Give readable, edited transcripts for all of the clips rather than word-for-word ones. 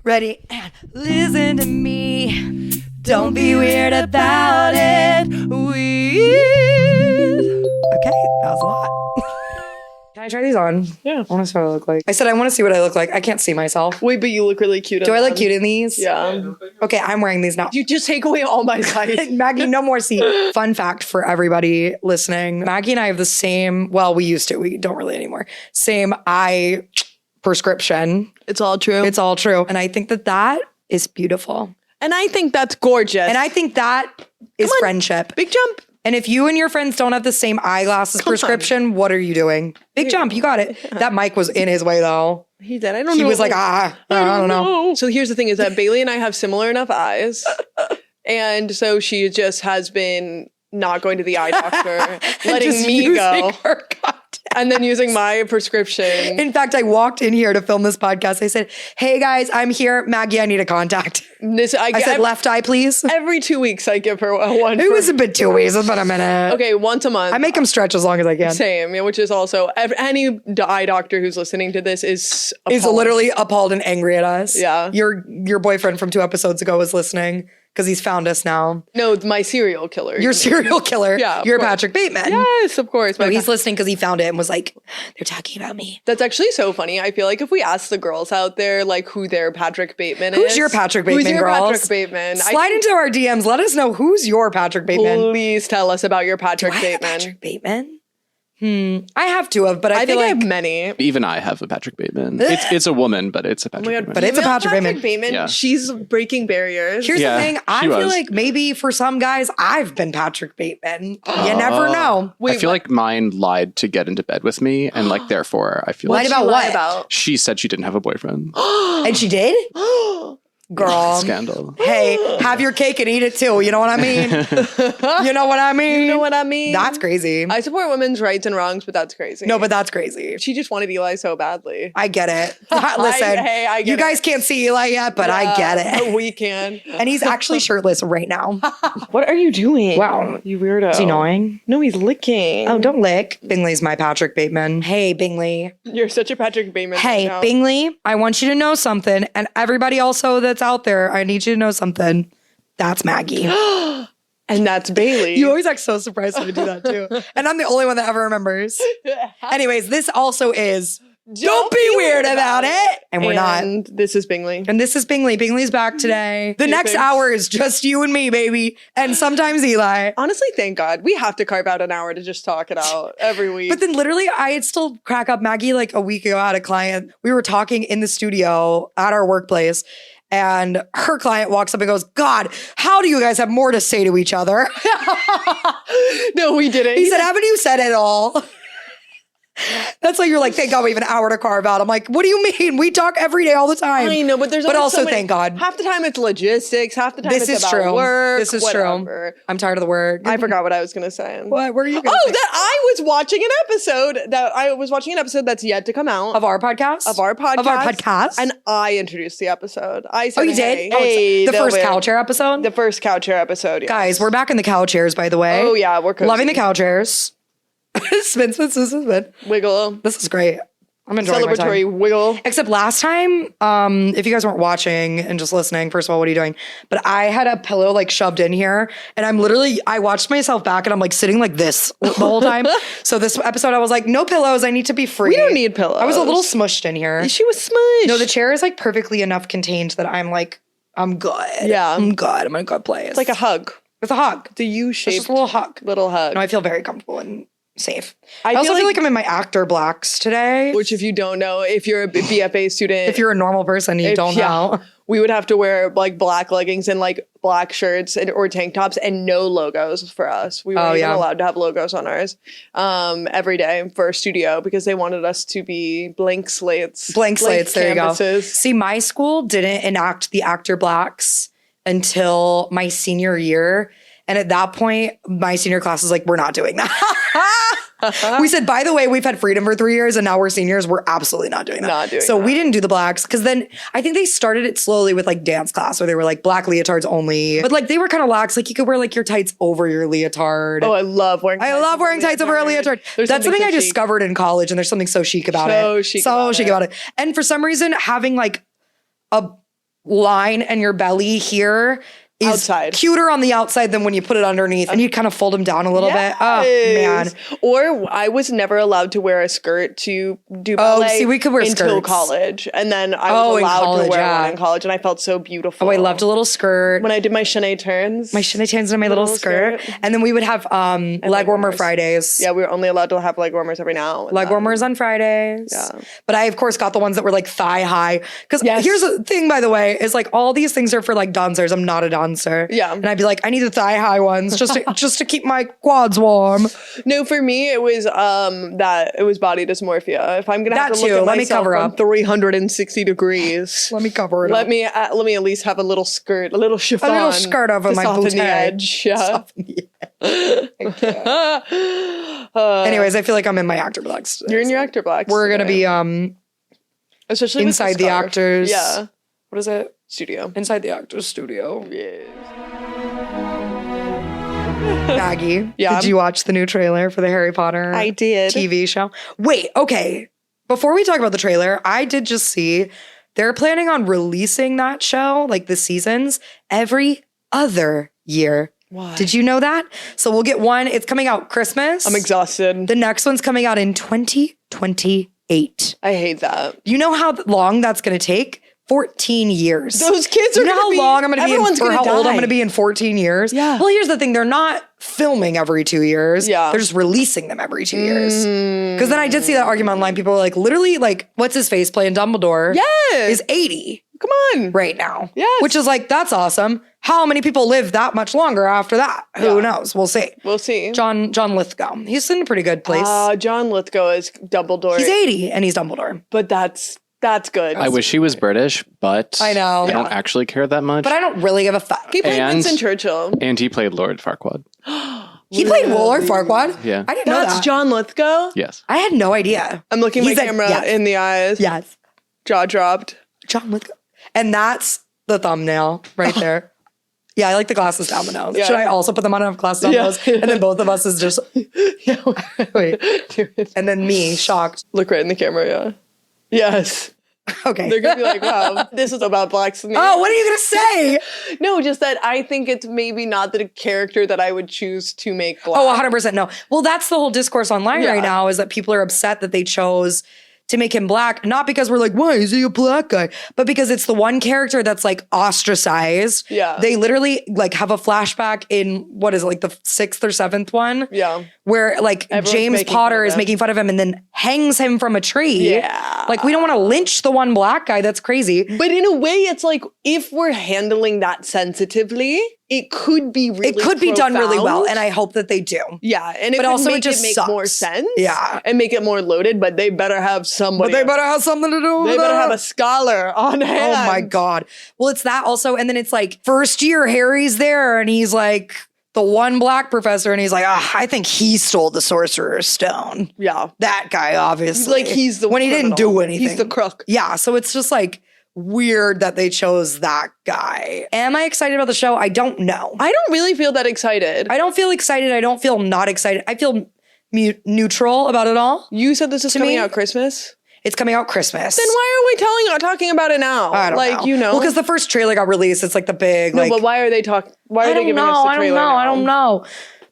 Ready? And listen to me. Don't be weird about it. Weird. Okay, that was a lot. Can I try these on? Yeah. I want to see what I look like. I said I want to see what I look like. I can't see myself. Wait, but you look really cute. Do I look cute in these? Yeah. Okay, I'm wearing these now. You just take away all my size. Maggie, no more seat. Fun fact for everybody listening. Maggie and I have the same, well, we used to. We don't really anymore. Same eye prescription. It's all true. It's all true. And I think that that is beautiful. And I think that's gorgeous. And I think that is friendship. Big jump. And if you and your friends don't have the same eyeglasses prescription, what are you doing? Big jump. You got it. That mic was in his way, though. He did. I don't know. He was like, I don't know. So here's the thing is that Bailey and I have similar enough eyes. And so she just has been not going to the eye doctor, letting me go. And then using my prescription. In fact, I walked in here to film this podcast. I said, hey guys, I'm here. Maggie, I need a contact. I said, left eye, please. Every 2 weeks, I give her one. It was a bit 2 weeks. It's been a minute. Okay, once a month. I make them stretch as long as I can. Same, which is also, any eye doctor who's listening to this is appalled. Literally appalled and angry at us. Yeah. Your boyfriend from 2 episodes ago was listening because he's found us now. No, my serial killer. Your serial killer. Yeah. You're Patrick Bateman. Yes, of course. No, he's listening because he found it and was like, they're talking about me. That's actually so funny. I feel like if we ask the girls out there, like, who their Patrick Bateman is. Who's your Patrick Bateman, Who's your girls? Patrick Bateman? Slide into our DMs. Let us know who's your Patrick Bateman. Please tell us about your Patrick Do I Bateman. have Patrick Bateman? I have 2 of, but I feel think like I have many. Even I have a Patrick Bateman. It's a woman, but it's a Patrick Bateman. But it's a Patrick Bateman. Yeah. She's breaking barriers. Here's the thing. I she feel was. like maybe for some guys, I've been Patrick Bateman. You never know. I feel like mine lied to get into bed with me, and like therefore, I feel Lied like about what? About? she said she didn't have a boyfriend. And she did? Girl. Scandal. Hey, have your cake and eat it too. You know what I mean? You know what I mean? You know what I mean? That's crazy. I support women's rights and wrongs, but that's crazy. No, but that's crazy. She just wanted Eli so badly. I get it. Listen, I get you it. guys can't see Eli yet, but I get it. We can. And he's actually shirtless right now. What are you doing? Wow. You weirdo. Is he annoying? No, he's licking. Oh, don't lick. Bingley's my Patrick Bateman. Hey, Bingley. You're such a Patrick Bateman. Hey, right now. Bingley, I want you to know something. And everybody also that's out there, I need you to know something. That's Maggie. And that's Bailey. You always act so surprised when I do that too. And I'm the only one that ever remembers. Anyways, this also is Don't Be Weird About It. And we're not. And this is Bingley. And this is Bingley. Bingley's back today. The next hour is just you and me, baby. And sometimes Eli. Honestly, thank God. We have to carve out an hour to just talk it out every week. But then literally, I had still crack up. Maggie, like a week ago, had a client. We were talking in the studio at our workplace. And her client walks up and goes, God, how do you guys have more to say to each other? No, we didn't. He said, haven't you said it all? That's why you're like, thank God we have an hour to carve out. I'm like, what do you mean? We talk every day, all the time. I know, but there's But always also, so many, thank God. Half the time it's logistics. Half the time This it's is about true. work. This is whatever. true. I'm tired of the work. I forgot what I was going to say. What were you going to say? That I was watching an episode that's yet to come out. Of our podcast? Of our podcast. And And I introduced the episode. I said, you did? Hey, the they'll first win. cow chair episode? The first cow chair episode, yes. Guys, we're back in the cow chairs, by the way. Oh, yeah, we're cozy. Loving the cow chairs. Spin. Wiggle. This is great. I'm enjoying my time. Celebratory wiggle. Except last time, if you guys weren't watching and just listening, first of all, what are you doing? But I had a pillow like shoved in here and I watched myself back and I'm like sitting like this the whole time. So this episode, I was like, no pillows. I need to be free. We don't need pillows. I was a little smushed in here. She was smushed. No, the chair is like perfectly enough contained that I'm like, I'm good. Yeah. I'm good. I'm in a good place. It's like a hug. It's a hug. The U-shaped It's just a little hug. little hug. No, I feel very comfortable and safe. I also feel feel like- like I'm in my actor blacks today. Which, if you don't know, if you're a BFA student, If you're a normal person, you don't know. we would have to wear like black leggings and like black shirts or tank tops and no logos for us. We weren't even allowed to have logos on ours every day for studio because they wanted us to be blank slates. Blank slates, there canvases. you go. See, my school didn't enact the actor blacks until my senior year. And at that point, my senior class was like, we're not doing that. We said, by the way, we've had freedom for 3 years and now we're seniors. We're absolutely not doing that. So we didn't do the blacks because then I think they started it slowly with like dance class where they were like black leotards only. But like they were kind of lax. Like you could wear like your tights over your leotard. Oh, I love wearing tights over a leotard. That's something I discovered in college and there's something so chic about it. So chic about it. And for some reason, having like a line and your belly here is outside. Cuter on the outside than when you put it underneath, and you kind of fold them down a little bit. Oh man! Or I was never allowed to wear a skirt to do ballet. See, we could wear until skirts. college, and then I was allowed to wear one in college, and I felt so beautiful. Oh, I loved a little skirt when I did my chaîné turns. My chaîné turns and my little skirt, and then we would have leg warmer Fridays. Yeah, we were only allowed to have leg warmers every now. Leg warmers on Fridays. Yeah, but I of course got the ones that were like thigh high. Because here's the thing, by the way, is like all these things are for like dancers. I'm not a dancer. Yeah. And I'd be like, I need the thigh high ones just to keep my quads warm. No, for me it was that it was body dysmorphia. If I'm gonna have to look at myself from 360 degrees, let me cover it. Let me at least have a little skirt, a little chiffon, over my bootay. The edge. Yeah. Anyways, I feel like I'm in my actor blacks. You're in your actor blacks. We're gonna be especially inside the actors. Yeah. What is it? Studio. Inside the actors studio. Yes. Maggie, did you watch the new trailer for the Harry Potter I did. TV show? Wait, okay. Before we talk about the trailer, I did just see they're planning on releasing that show, like the seasons, every other year. Why? Did you know that? So we'll get one. It's coming out Christmas. I'm exhausted. The next one's coming out in 2028. I hate that. You know how long that's going to take? 14 years. Those kids are you know how long I'm going to be in, or how old I'm going to be in 14 years? Yeah. Well, here's the thing. They're not filming every 2 years. Yeah. They're just releasing them every 2 years. Because then I did see that argument online. People were like, literally, like, what's his face playing Dumbledore? Yes. Is 80. Come on. Right now. Yes. Which is like, that's awesome. How many people live that much longer after that? Who knows? We'll see. We'll see. John Lithgow. He's in a pretty good place. John Lithgow is Dumbledore. He's 80 and he's Dumbledore. But that's good. I wish he was British, but I know. I don't actually care that much. But I don't really give a fuck. He played Winston Churchill. And he played Lord Farquaad. He played Lord Farquaad? Yeah. I didn't know that. That's John Lithgow? Yes. I had no idea. I'm looking my camera in the eyes. Yes. Jaw dropped. John Lithgow. And that's the thumbnail right there. Yeah, I like the glasses down the nose. Yeah. Should I also put them on and have glasses down the nose? And then both of us is just... Wait. And then me, shocked. Look right in the camera, yeah. Yes. Okay. They're going to be like, wow, this is about blacks to me. Oh, what are you going to say? No, just that I think it's maybe not the character that I would choose to make black. Oh, 100% no. Well, that's the whole discourse online right now is that people are upset that they chose to make him black, not because we're like, why is he a black guy? But because it's the one character that's like ostracized. Yeah. They literally like have a flashback in, what is it, like the 6th or 7th one? Yeah. Where like James Potter is making fun of him and then hangs him from a tree. Yeah. Like we don't want to lynch the one black guy. That's crazy. But in a way, it's like if we're handling that sensitively, it could be really It could be done really well, and I hope that they do. Yeah, and it but could also make it just make sucks. more sense. Yeah. And make it more loaded, but they better have somebody. But they better have something to do with They better that. have a scholar on hand. Oh my God. Well, it's that also. And then it's like first year Harry's there and he's like the one black professor and he's like, I think he stole the Sorcerer's Stone. Yeah. That guy, obviously. Like he's the when he didn't do anything. He's the crook. Yeah. So it's just like weird that they chose that guy. Am I excited about the show? I don't know. I don't really feel that excited. I don't feel excited. I don't feel not excited. I feel neutral about it all. You said this is coming out Christmas? It's coming out Christmas. Then why are we talking about it now? I don't know. Well, because the first trailer got released. It's like the big but why are they Why are they giving us the trailer I don't know.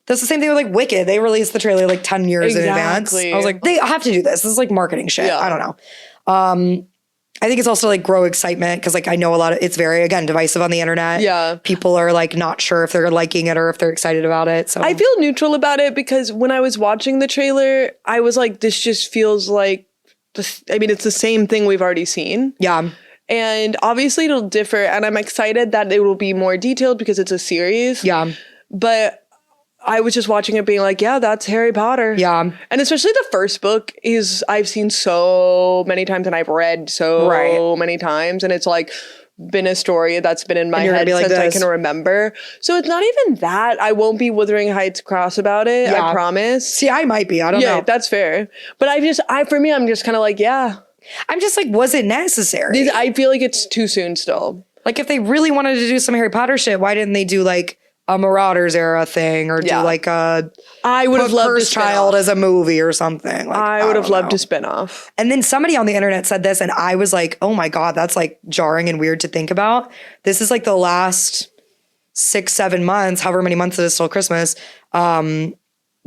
That's the same thing with like Wicked. They released the trailer like 10 years in advance. I was like, they have to do this. This is like marketing shit. Yeah. I don't know. I think it's also like grow excitement because like I know it's very, again, divisive on the internet. Yeah. People are like not sure if they're liking it or if they're excited about it. So I feel neutral about it because when I was watching the trailer, I was like, this just feels like, it's the same thing we've already seen. Yeah. And obviously it'll differ. And I'm excited that it will be more detailed because it's a series. Yeah. But I was just watching it being like, yeah, that's Harry Potter. Yeah. And especially the first book I've seen so many times and I've read so many times. And it's like been a story that's been in my head since I can remember. So it's not even that. I won't be Wuthering Heights cross about it. I promise. See, I might be. I don't know. Yeah, that's fair. But for me, I'm just kind of like, yeah. I'm just like, was it necessary? I feel like it's too soon still. Like if they really wanted to do some Harry Potter shit, why didn't they do like a Marauders era thing or do like a I would have loved Cursed Child as a movie or something. Like, I would have loved a spinoff. And then somebody on the internet said this, and I was like, oh my God, that's like jarring and weird to think about. This is like the last 6-7 months, however many months it is till Christmas,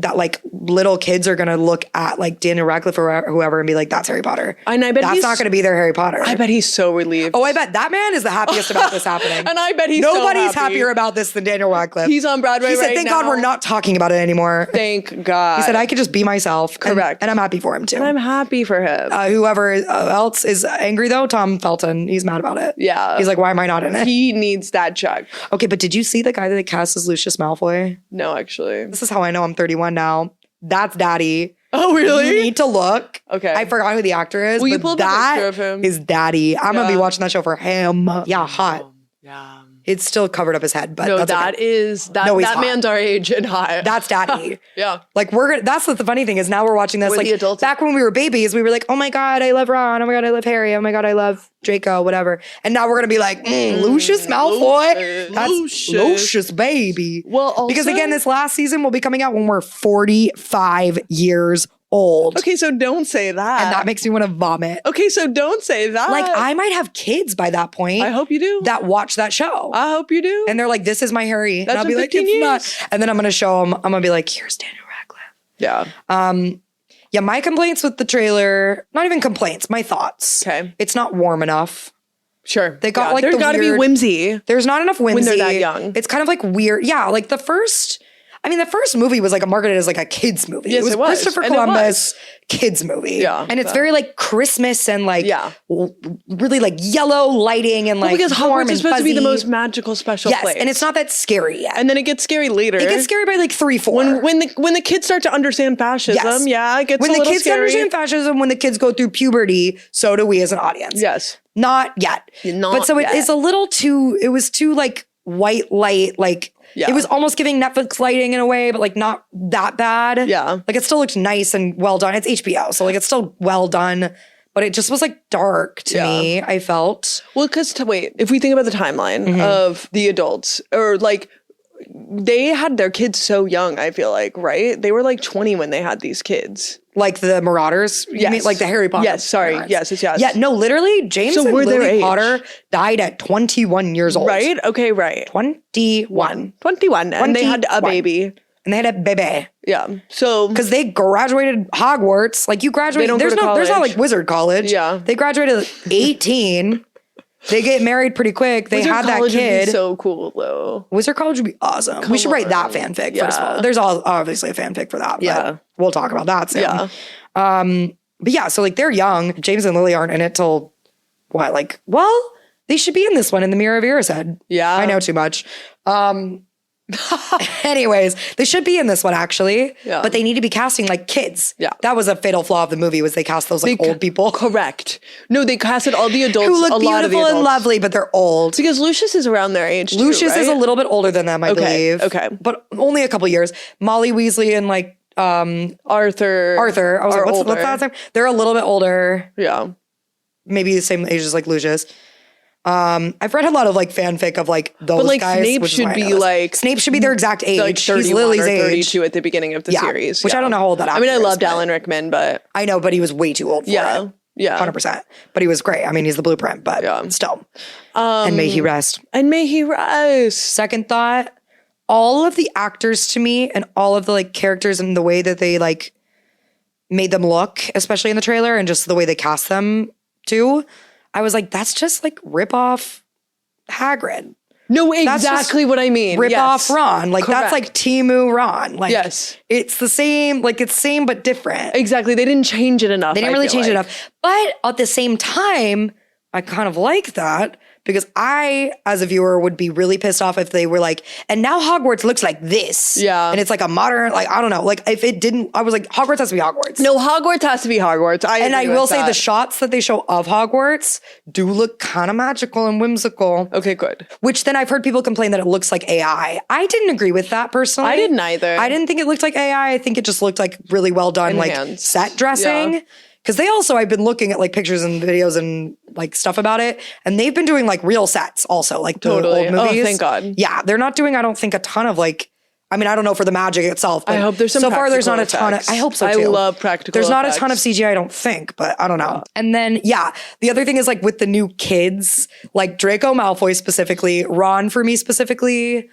that like little kids are gonna look at like Daniel Radcliffe or whoever and be like, that's Harry Potter. And I bet that's not gonna be their Harry Potter. I bet he's so relieved. Oh, I bet that man is the happiest about this happening. And I bet nobody's so happy. happier about this than Daniel Radcliffe. He's on Broadway. He said, right thank now. God we're not talking about it anymore. Thank God. He said, I could just be myself. Correct. And I'm happy for him too. And I'm happy for him. Whoever else is angry though, Tom Felton, he's mad about it. Yeah. He's like, why am I not in it? He needs that check. Okay, but did you see the guy that they cast as Lucius Malfoy? No, actually. This is how I know I'm 31 now. That's Daddy. Oh, really? You need to look. Okay. I forgot who the actor is. Will you but pull up a that picture of him? is Daddy. I'm gonna be watching that show for him. Yeah, hot. Yeah. It's still covered up his head, but No, that's that okay. is that. No, he's that hot. man's our age and hot. That's Daddy. Yeah. Like that's what the funny thing is. Now we're watching this. We're like the adults. back when we were babies, we were like, oh my God, I love Ron. Oh my God, I love Harry. Oh my God, I love Draco. Whatever. And now we're gonna be like, Lucius Malfoy. That's Lucius, baby. Well, also, because again, this last season will be coming out when we're 45 years old. Okay, so don't say that. And that makes me want to vomit. Okay, so don't say that. Like I might have kids by that point. I hope you do. That watch that show. I hope you do. And they're like, this is my Harry. That's and I'll be in like, 15 it's years. not. And then I'm going to show them. I'm going to be like, here's Daniel Radcliffe. Yeah. Yeah, my complaints with the trailer, not even complaints, my thoughts. Okay. It's not warm enough. Sure. They got like there's the got to be weird- whimsy. There's not enough whimsy. When they're that young. It's kind of like weird. Yeah, like the first movie was like marketed as like a kid's movie. Yes, it was. Christopher And it Columbus kids movie. Yeah. And it's very like Christmas and like Yeah. really like yellow lighting and like because warm Hogwarts and is supposed to be the fuzzy. most magical special Yes, place. and it's not that scary yet. And then it gets scary later. It gets scary by like 3-4. when the kids start to understand fascism. Yes. Yeah, it gets when a the little kids scary. understand fascism, when the kids go through puberty, so do we as an audience. Yes. Not yet. Not but so yet. it is a little too, it was too like white light, like Yeah. it was almost giving Netflix lighting in a way, but like not that bad. Yeah. Like it still looked nice and well done. It's HBO, so like it's still well done, but it just was like dark to me, I felt. Well, because if we think about the timeline Mm-hmm. of the adults, or like they had their kids so young, I feel like, right? They were like 20 when they had these kids. Like the Marauders? You Yes. mean like the Harry Potter? Yes, sorry. Marauders. Yes, it's yes. Yeah, no, literally, James So and we're their Lily age. Potter died at 21 years old. Right? Okay, right. 21. 21. And they had a 21. baby. And they had a baby. Yeah. So Because they graduated Hogwarts. Like you graduate, They don't there's go to not college. like wizard college. Yeah. They graduated at 18. They get married pretty quick. They Wizard had that College would kid. be so cool though. Wizard College would be awesome. We should write that fanfic first of all. Yeah. There's obviously a fanfic for that. Yeah. But we'll talk about that soon. Yeah. But yeah, so like they're young. James and Lily aren't in it till what? Like, well, they should be in this one in the Mirror of Erised. Yeah. I know too much. Anyways, they should be in this one actually. Yeah. But they need to be casting like kids. Yeah. That was a fatal flaw of the movie was they cast those like old people Correct. No, they casted all the adults. who look a lot of the beautiful and adults. lovely, but they're old. Because Lucius is around their age too, Lucius is a right? little bit older than them, I believe. okay. But only a couple years. Molly Weasley and like Arthur. I was like, what's older. that name? They're a little bit older. Yeah. Maybe the same age as like Lucius. I've read a lot of like fanfic of like those But like guys. Snape which is should why I be know this. like Snape should be their exact age. like He's 31 Lily's or age. 32 at the beginning of the Yeah, series. which I don't know how old that I mean, I actor is, loved but- Alan Rickman, but I know, but he was way too old for yeah. it. Yeah. 100%. But he was great. I mean, he's the blueprint, but still. And may he rest. And may he rise. Second thought, all of the actors to me and all of the like characters and the way that they like made them look, especially in the trailer and just the way they cast them too, I was like, that's just like rip off Hagrid. No, That's exactly just what I mean. Rip Yes. off Ron. Like that's Correct. like Timu Ron. Like Yes. it's the same, like it's same but different. Exactly. They didn't change it enough. They didn't really change it enough. But at the same time, I kind of like that because I, as a viewer, would be really pissed off if they were like, and now Hogwarts looks like this. Yeah. And it's like a modern, like, I don't know. Like if it didn't, I was like, Hogwarts has to be Hogwarts. No, Hogwarts has to be Hogwarts. And I agree will with say that. the shots that they show of Hogwarts do look kind of magical and whimsical. Okay, good. Which then I've heard people complain that it looks like AI. I didn't agree with that personally. I didn't either. I didn't think it looked like AI. I think it just looked like really well done, like Enhanced. set dressing. Yeah. Because I've been looking at like pictures and videos and like stuff about it, and they've been doing like real sets also, like the old movies. Oh, thank God. Yeah, they're not doing, I don't think, a ton of like, I mean, I don't know for the magic itself. But I hope there's some so far there's not a ton of, effects. I hope so too. I love practical There's not effects. a ton of CGI, I don't think, but I don't know. And then, yeah, the other thing is like with the new kids, like Draco Malfoy specifically, Ron for me specifically,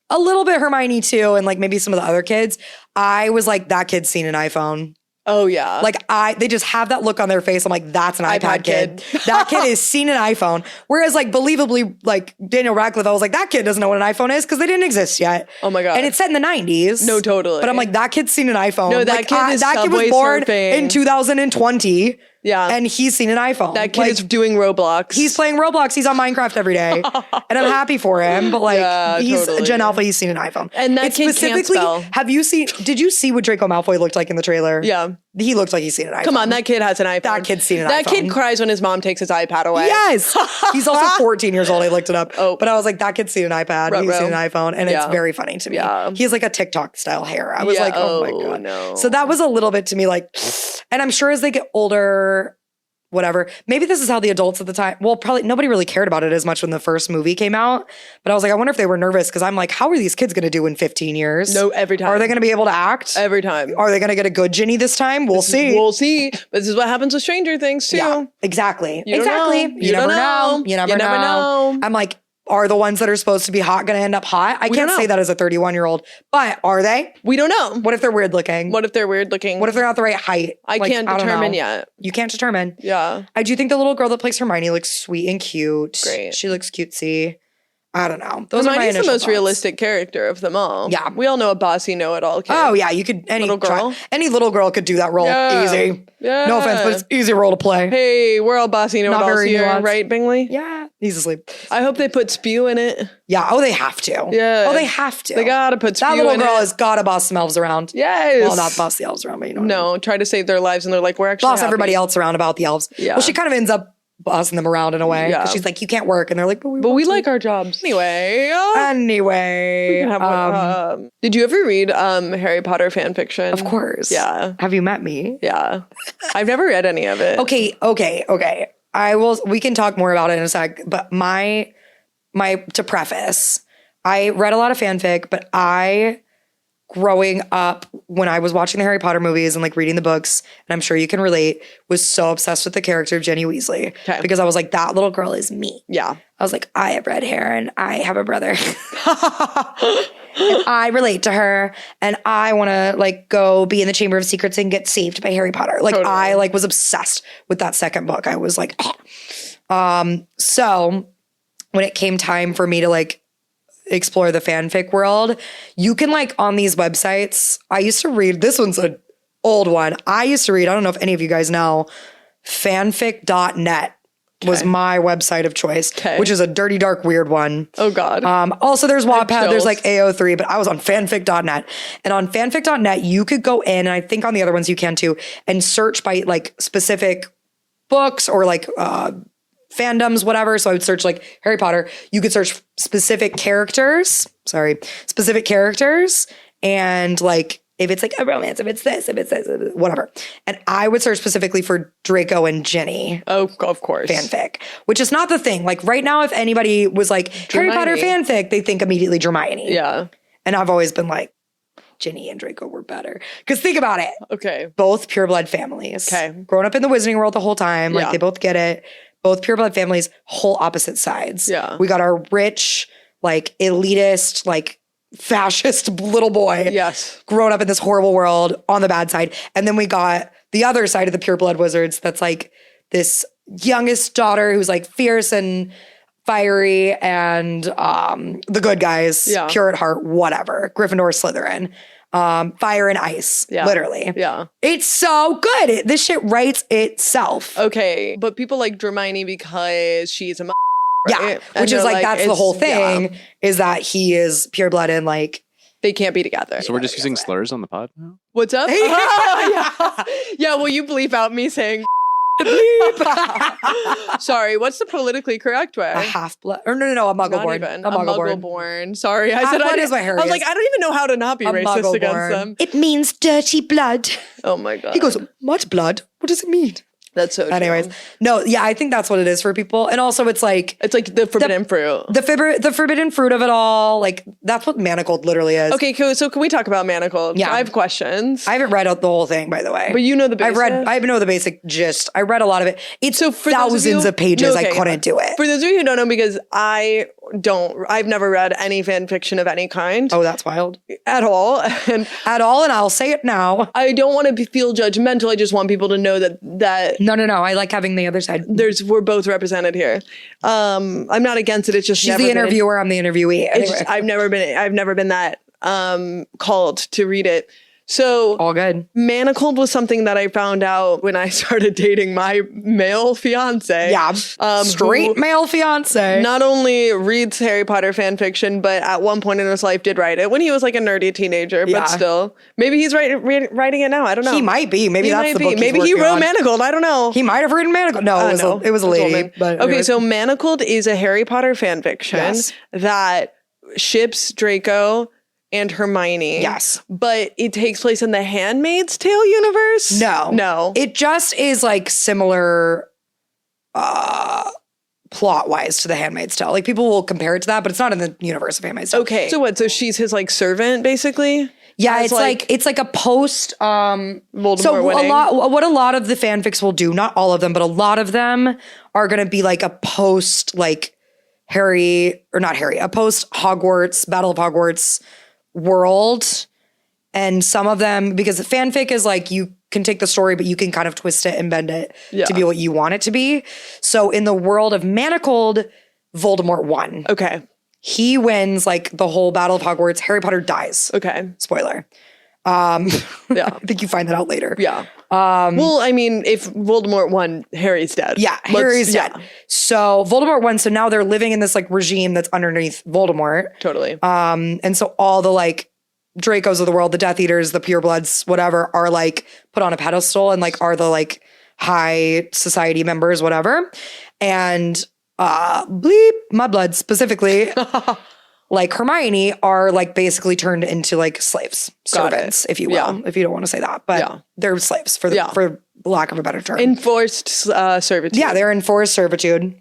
a little bit Hermione too, and like maybe some of the other kids. I was like, that kid's seen an iPhone. Oh yeah. Like they just have that look on their face. I'm like, that's an iPad kid. That kid has seen an iPhone. Whereas like believably, like Daniel Radcliffe, I was like, that kid doesn't know what an iPhone is because they didn't exist yet. Oh my God. And it's set in the 90s. No, totally. But I'm like, that kid's seen an iPhone. No, that like, kid is that kid was Subway born surfing. in 2020. Yeah. And he's seen an iPhone. That kid like, is doing Roblox. he's playing Roblox. He's on Minecraft every day. And I'm happy for him. But like, Yeah, he's totally. Gen Alpha. He's seen an iPhone. And that kid can't spell. Did you see what Draco Malfoy looked like in the trailer? Yeah. He looked like he's seen an iPhone. Come on, that kid has an iPhone. That kid's seen an That iPhone. kid cries when his mom takes his iPad away. Yes. He's also 14 years old. I looked it up. Oh. But I was like, that kid's seen an iPad. He's seen an iPhone. And Yeah. it's very funny to me. Yeah. He has like a TikTok style hair. I was like, oh my God. No. So that was a little bit to me like, and I'm sure as they get older, whatever, maybe this is how the adults at the time, well, probably nobody really cared about it as much when the first movie came out. But I was like, I wonder if they were nervous because I'm like, how are these kids going to do in 15 years? No, every time. Are they going to be able to act? Every time. Are they going to get a good Ginny this time? We'll see. We'll see. This is what happens with Stranger Things too. Yeah, exactly. You don't exactly. know. You never know. You never know. I'm like, are the ones that are supposed to be hot going to end up hot? I can't say that as a 31-year-old, but are they? We don't know. What if they're weird looking? What if they're weird looking? What if they're not the right height? I can't don't determine know. yet. You can't determine. Yeah. I do think the little girl that plays Hermione looks sweet and cute. Great. She looks cutesy. I don't know. Those Hermione's are my initial the most thoughts. realistic character of them all. Yeah. We all know a bossy know-it-all kid. Oh yeah, you could any little girl could do that role easy. Yeah. No offense, but it's easy role to play. Hey, we're all bossy know-it-alls very here, nuanced. right, Bingley? Yeah, he's asleep. I hope they put spew in it. Yeah. Oh, they have to. Yeah. Oh, they have to. They gotta put spew that in little it. girl has gotta boss some elves around. Yes. Well, not boss the elves around, but you know. No, try to save their lives, and they're like, we're actually Boss happy. everybody else around about the elves. Yeah. Well, she kind of ends up bossing them around in a way. Yeah. She's like, you can't work, and they're like, but we like our jobs anyway. Anyway, Did you ever read Harry Potter fan fiction? of course. Yeah. Have you met me? Yeah. I've never read any of it. Okay. I will. We can talk more about it in a sec. But to preface, I read a lot of fanfic, but growing up when I was watching the Harry Potter movies and like reading the books, and I'm sure you can relate, was so obsessed with the character of Ginny Weasley. Okay. Because I was like, that little girl is me. Yeah. I was like, I have red hair and I have a brother. And I relate to her and I want to like go be in the Chamber of Secrets and get saved by Harry Potter. Like Totally. I like was obsessed with that second book. I was like, so when it came time for me to like explore the fanfic world, you can like on these websites, I used to read, this one's an old one. I used to read, I don't know if any of you guys know, fanfic.net was my website of choice, which is a dirty, dark, weird one. Oh God. Also there's Wattpad, there's chills. like AO3, but I was on fanfic.net. And on fanfic.net, you could go in, and I think on the other ones you can too, and search by like specific books or like fandoms, whatever. So I would search like Harry Potter. You could search specific characters, and like if it's like a romance, if it's this, whatever. And I would search specifically for Draco and Ginny. Oh, of course. Fanfic, which is not the thing. Like right now, if anybody was like Harry Potter fanfic, they think immediately Hermione. Yeah. And I've always been like, Ginny and Draco were better. Because think about it. Okay. Both pureblood families. Okay. Grown up in the Wizarding World the whole time. Like Yeah. they both get it. Both pureblood families, whole opposite sides. Yeah. We got our rich, like elitist, like fascist little boy. Yes. Grown up in this horrible world on the bad side. And then we got the other side of the pureblood wizards that's like this youngest daughter who's like fierce and fiery and the good guys, pure at heart, whatever. Gryffindor, Slytherin. Fire and ice, literally. Yeah. It's so good. This shit writes itself. Okay. But people like Hermione because she's a Yeah. right? Which And is they're like, that's the it's- whole thing, yeah. is that he is pureblood and like, They can't be together. So we're just using slurs on the pod now? What's up? Yeah. Will you bleep out me saying Sorry, what's the politically correct way? A half-blood. Or no, a muggle-born. Not even. A Muggle-born. Sorry, I said Half-blood is what Harry I was like, is. I don't even know how to not be A racist against muggle-born. them. It means dirty blood. Oh my god. He goes, mud blood? What does it mean? That's so true. Anyways, no, yeah, I think that's what it is for people. And also it's like the forbidden fruit. the forbidden fruit of it all. Like that's what manacled literally is. Okay, cool. So can we talk about manacled? Yeah. I have questions. I haven't read out the whole thing, by the way. But you know the basics. I know the basic gist. I read a lot of it. It's So for thousands of pages. I couldn't do it. For those of you who don't know, because I've never read any fan fiction of any kind. Oh, that's wild. At all. And I'll say it now. I don't want to feel judgmental. I just want people to know that No. I like having the other side. we're both represented here. I'm not against it. It's just She's the interviewer. I'm the interviewee. Anyway. It's just, I've never been that called to read it. So all good. Manacled was something that I found out when I started dating my male fiance. Yeah. Straight male fiance. Not only reads Harry Potter fan fiction, but at one point in his life did write it when he was like a nerdy teenager. Yeah. But still, maybe he's writing it now. I don't know. He might be. Maybe that's the book. Maybe he wrote Manacled. I don't know. He might have written Manacled. No, it was a lady. But okay, anyways. so Manacled is a Harry Potter fan fiction that ships Draco and Hermione. Yes. But it takes place in the Handmaid's Tale universe? No. It just is like similar plot-wise to the Handmaid's Tale. Like people will compare it to that, but it's not in the universe of Handmaid's Tale. Okay. So what? So she's his like servant, basically? Yeah, it's like a post Voldemort so winning. what a lot of the fanfics will do, not all of them, but a lot of them are gonna be like a post like a post Hogwarts, Battle of Hogwarts world. And some of them, because the fanfic is like you can take the story, but you can kind of twist it and bend it to be what you want it to be. So in the world of Manacled, Voldemort won. Okay. He wins like the whole Battle of Hogwarts. Harry Potter dies. Okay. Spoiler. Yeah. I think you find that out later. Yeah. Well, I mean, if Voldemort won, Harry's dead. Yeah, Harry's dead. So Voldemort won. So now they're living in this like regime that's underneath Voldemort. Totally. And so all the like Dracos of the world, the Death Eaters, the purebloods, whatever, are like put on a pedestal and like are the like high society members, whatever. And mudbloods specifically, like Hermione, are like basically turned into like slaves, servants, if you will, if you don't want to say that, but they're slaves for lack of a better term. Enforced servitude. Yeah, they're enforced servitude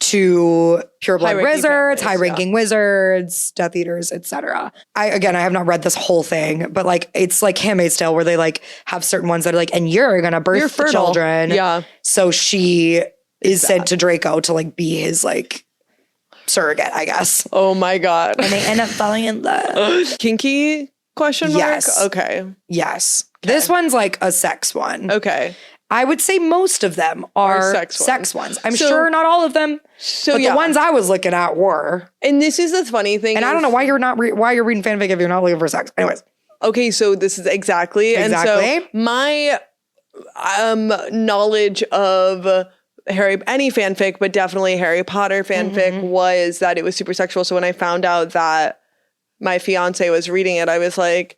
to pureblood wizards, high-ranking wizards, Death Eaters, etc. I have not read this whole thing, but like it's like Handmaid's Tale where they like have certain ones that are like, and you're gonna birth the children. Yeah. So she is sent to Draco to like be his like surrogate, I guess. Oh my God. And they end up falling in love. Kinky question mark? Yes. Okay. Yes. Okay. This one's like a sex one. Okay. I would say most of them are sex ones. I'm sure not all of them. But the ones I was looking at were. And this is the funny thing. And I don't know why you're not why you're reading fanfic if you're not looking for sex. Anyways. Okay, so this is exactly. And so my knowledge of any fanfic, but definitely Harry Potter fanfic was that it was super sexual. So when I found out that my fiance was reading it, I was like,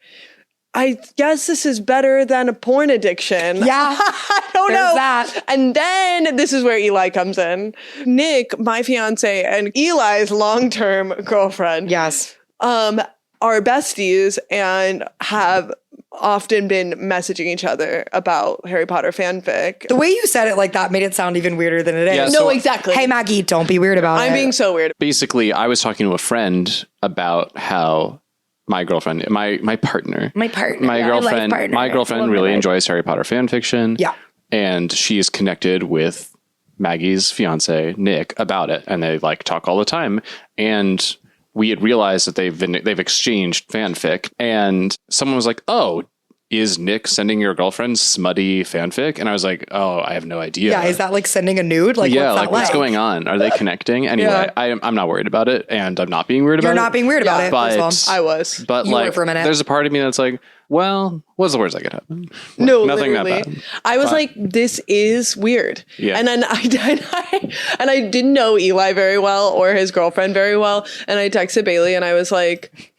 I guess this is better than a porn addiction. Yeah. I don't know. That. And then this is where Eli comes in. Nick, my fiance, and Eli's long-term girlfriend. Yes. Are besties and have often been messaging each other about Harry Potter fanfic. The way you said it like that made it sound even weirder than it is. Yeah, no, exactly. Hey, Maggie, don't be weird about it. I'm being so weird. Basically, I was talking to a friend about how my girlfriend, my partner, my girlfriend really enjoys Harry Potter fan fiction. Yeah. And she is connected with Maggie's fiance, Nick, about it. And they like talk all the time. And we had realized that they've exchanged fanfic. And someone was like, "Oh, is Nick sending your girlfriend smutty fanfic?" And I was like, "Oh, I have no idea." Yeah, is that like sending a nude? Like, yeah, what's that what's going on? Are they connecting? Anyway, I'm not worried about it, and I'm not being weird about it. You're not being weird about it. But I was. But you like, were for a minute. There's a part of me that's like, well, what's the worst that could happen? No, nothing literally. that bad. I was like, this is weird. Yeah. And then I didn't know Eli very well or his girlfriend very well. And I texted Bailey and I was like,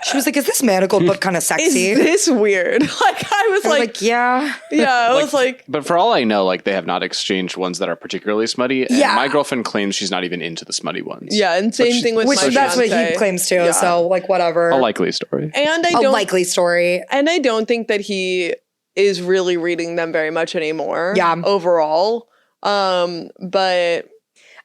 She was like, is this manacled book kind of sexy? Is this weird? Like, I was like, yeah. Yeah, I was like. But for all I know, like, they have not exchanged ones that are particularly smutty. And my girlfriend claims she's not even into the smutty ones. Yeah, and same thing with my that's what he claims too. Yeah. So, like, whatever. A likely story. And a likely story. And I don't think that he is really reading them very much anymore. Yeah. Overall. But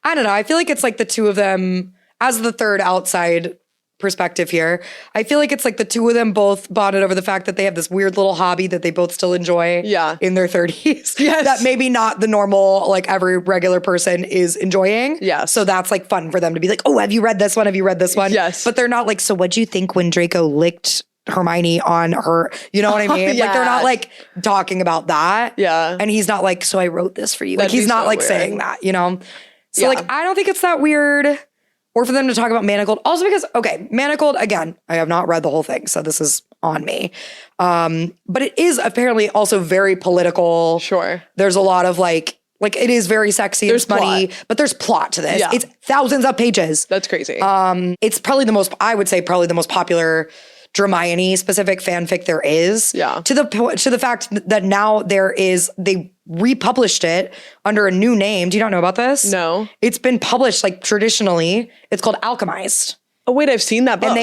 I don't know. I feel like it's like the two of them, as the third outside perspective here, I feel like it's like the two of them both bonded over the fact that they have this weird little hobby that they both still enjoy in their 30s. Yes. That maybe not the normal, like every regular person is enjoying. Yeah. So that's like fun for them to be like, oh, have you read this one? Have you read this one? Yes. But they're not like, so what'd you think when Draco licked Hermione on her? You know what I mean? Like they're not like talking about that. Yeah. And he's not like, so I wrote this for you. Like he's not like saying that, you know? So like, I don't think it's that weird. Or for them to talk about Manacled. Also because, okay, Manacled, again, I have not read the whole thing, so this is on me. But it is apparently also very political. Sure. There's a lot of like it is very sexy and smutty, but there's plot to this. Yeah. It's thousands of pages. That's crazy. It's probably I would say probably the most popular Hermione specific fanfic there is. Yeah. To the fact that now they republished it under a new name. Do you not know about this? No. It's been published like traditionally. It's called Alchemized. Oh wait, I've seen that book. And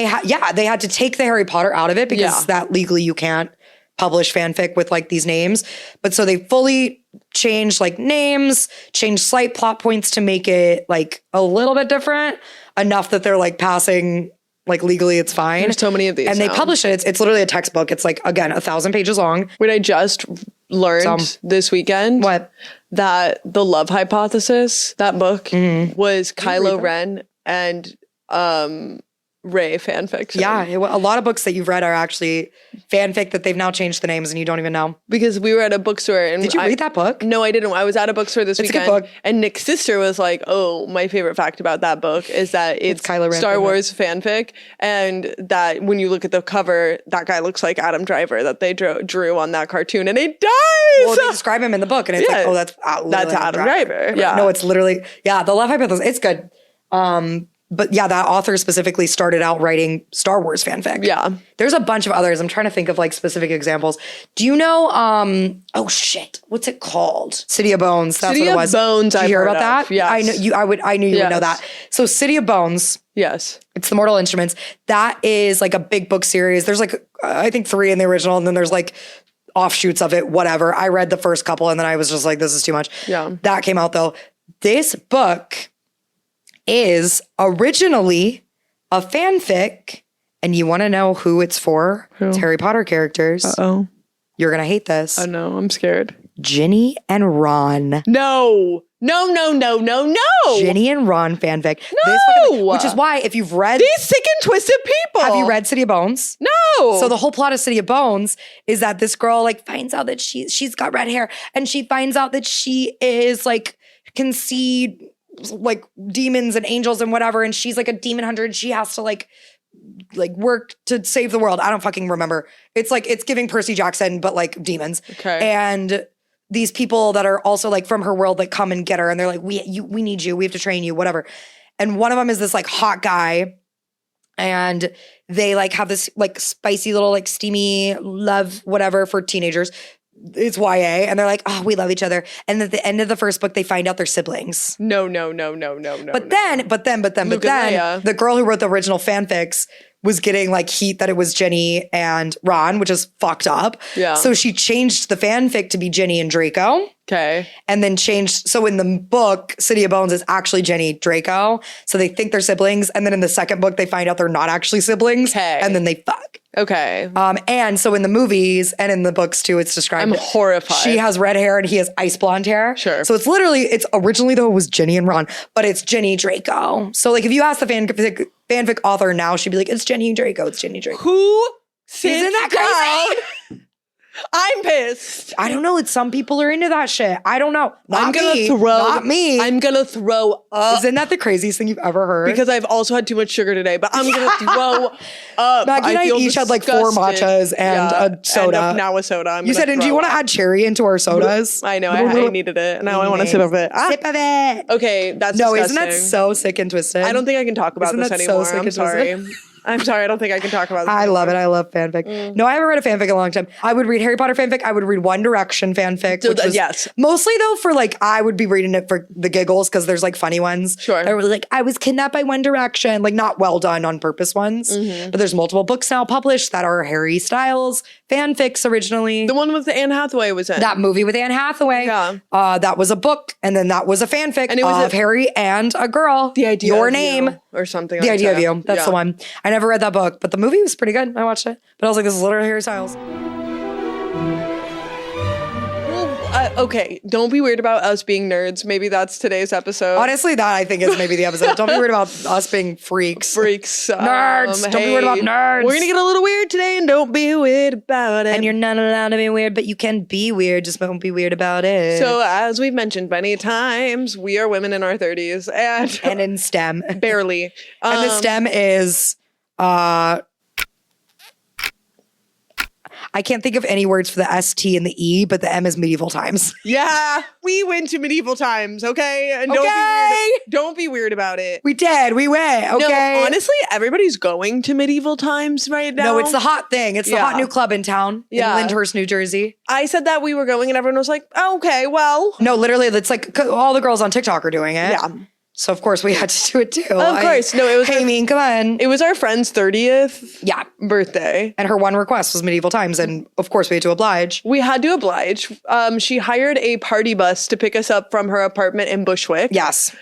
they had to take the Harry Potter out of it because that legally you can't publish fanfic with like these names. But so they fully changed like names, changed slight plot points to make it like a little bit different, enough that they're like passing. Like legally, it's fine. There's so many of these. And they publish it. It's literally a textbook. It's like, again, 1,000 pages long. Wait, I just learned this weekend that The Love Hypothesis, that book, was Kylo Ren and Rey fanfiction. Yeah, a lot of books that you've read are actually fanfic that they've now changed the names and you don't even know. Because we were at a bookstore and did you read that book? No, I didn't. I was at a bookstore this weekend. A good book. And Nick's sister was like, "Oh, my favorite fact about that book is that it's Kylo Ren Star Wars fanfic, and that when you look at the cover, that guy looks like Adam Driver that they drew on that cartoon, and he dies." Well, they describe him in the book, and it's like, "Oh, that's Adam Driver." Yeah, no, it's literally The Love Hypothesis. It's good. But yeah, that author specifically started out writing Star Wars fanfic. Yeah. There's a bunch of others. I'm trying to think of like specific examples. Do you know, oh shit, what's it called? City of Bones. That's City what it was. City of Bones, Did you hear about that? Yes. I knew you would know that. So City of Bones. Yes. It's the Mortal Instruments. That is like a big book series. There's like, I think 3 in the original, and then there's like offshoots of it, whatever. I read the first couple and then I was just like, this is too much. Yeah. That came out though. This book is originally a fanfic, and you want to know who it's for? Who? It's Harry Potter characters. Uh-oh. You're going to hate this. Oh no, I'm scared. Ginny and Ron. No. Ginny and Ron fanfic. No. Which is why if you've read... These sick and twisted people. Have you read City of Bones? No. So the whole plot of City of Bones is that this girl like finds out that she's got red hair, and she finds out that she is like can see like demons and angels and whatever, and she's like a demon hunter, and she has to like work to save the world. I don't fucking remember. It's like it's giving Percy Jackson but like demons. Okay. And these people that are also like from her world like come and get her, and they're like, we need you, we have to train you, whatever. And one of them is this like hot guy, and they like have this like spicy little like steamy love whatever for teenagers. It's YA, and they're like, oh, we love each other. And at the end of the first book, they find out they're siblings. No. But then, the girl who wrote the original fanfics was getting like heat that it was Ginny and Ron, which is fucked up. Yeah. So she changed the fanfic to be Ginny and Draco. Okay. And then changed, so in the book, City of Bones is actually Ginny Draco. So they think they're siblings. And then in the second book, they find out they're not actually siblings. Okay. And then they fuck. Okay. And so in the movies and in the books too, it's described. I'm horrified. She has red hair and he has ice blonde hair. Sure. So it's originally though it was Ginny and Ron, but it's Ginny Draco. So like if you ask the fanfic author now, she'd be like, it's Ginny Draco. It's Ginny Draco. Who sits Isn't that crazy? down? I'm pissed. I don't know. Some people are into that shit. I don't know. Not me. I'm gonna throw up. Isn't that the craziest thing you've ever heard? Because I've also had too much sugar today, but I'm gonna throw up. Maggie and I each had like 4 matchas and a soda. And now a soda. You said, and do you want to add cherry into our sodas? I know. I needed it. And now I want to sip of it. Sip of it. Okay, that's no, disgusting. isn't that so sick and twisted? I don't think I can talk about this anymore. I'm sorry. I'm sorry, I don't think I can talk about this. I love it. I love fanfic. No, I haven't read a fanfic in a long time. I would read Harry Potter fanfic. I would read One Direction fanfic. So which was yes. Mostly though for like, I would be reading it for the giggles because there's like funny ones. Sure. That were like, I was kidnapped by One Direction. Like not well done on purpose ones. But there's multiple books now published that are Harry Styles fanfics originally. The one with Anne Hathaway was in. That movie with Anne Hathaway. Yeah. That was a book. And then that was a fanfic And it was of Harry and a girl. The Idea Your of Name. You or something The like Idea that. of You. That's the one. I never read that book, but the movie was pretty good. I watched it. But I was like, this is literally Harry Styles. Okay, don't be weird about us being nerds. Maybe that's today's episode. Honestly, that I think is maybe the episode. Don't be worried about us being freaks. Freaks. Nerds. Don't be worried about nerds. We're going to get a little weird today and don't be weird about it. And you're not allowed to be weird, but you can be weird. Just don't be weird about it. So as we've mentioned many times, we are women in our 30s and in STEM. barely. And the STEM is... I can't think of any words for the S, T, and the E, but the M is medieval times. Yeah, we went to medieval times, okay? And don't be weird about it. We did. We went, okay? No, honestly, everybody's going to medieval times right now. No, it's the hot thing. It's the hot new club in town in Lyndhurst, New Jersey. I said that we were going and everyone was like, oh, okay, well. No, literally, it's like all the girls on TikTok are doing it. Yeah. So, of course, we had to do it too. Of course. No, it was... Hey, Mean, come on. It was our friend's 30th birthday. And her one request was medieval times. And, of course, we had to oblige. We had to oblige. She hired a party bus to pick us up from her apartment in Bushwick. Yes.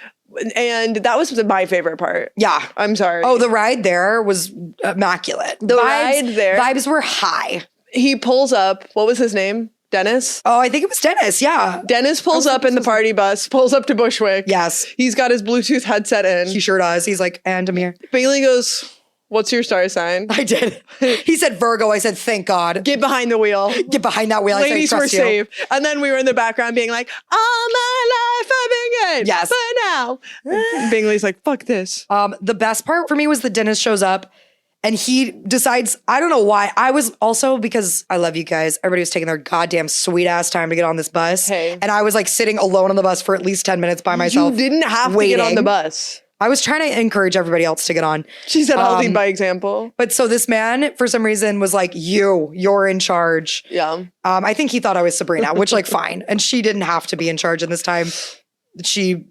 And that was my favorite part. Yeah. I'm sorry. Oh, the ride there was immaculate. The ride there. Vibes were high. He pulls up. What was his name? Dennis? Oh, I think it was Dennis, yeah. Dennis pulls up in the party bus, pulls up to Bushwick. Yes. He's got his Bluetooth headset in. He sure does. He's like, and Amir. Bailey goes, what's your star sign? I did. He said Virgo. I said, thank God. Get behind the wheel. Get behind that wheel. Ladies I said, were safe. And then we were in the background being like, all my life I've been good. Yes. But now. Bingley's like, fuck this. The best part for me was that Dennis shows up and he decides, I don't know why. I was also, because I love you guys, everybody was taking their goddamn sweet ass time to get on this bus. Hey. And I was like sitting alone on the bus for at least 10 minutes by myself. You didn't have waiting. to get on the bus. I was trying to encourage everybody else to get on. She said, I'll lead by example. But so this man, for some reason, was like, you're in charge. Yeah. I think he thought I was Sabrina, which like fine. And she didn't have to be in charge in this time. She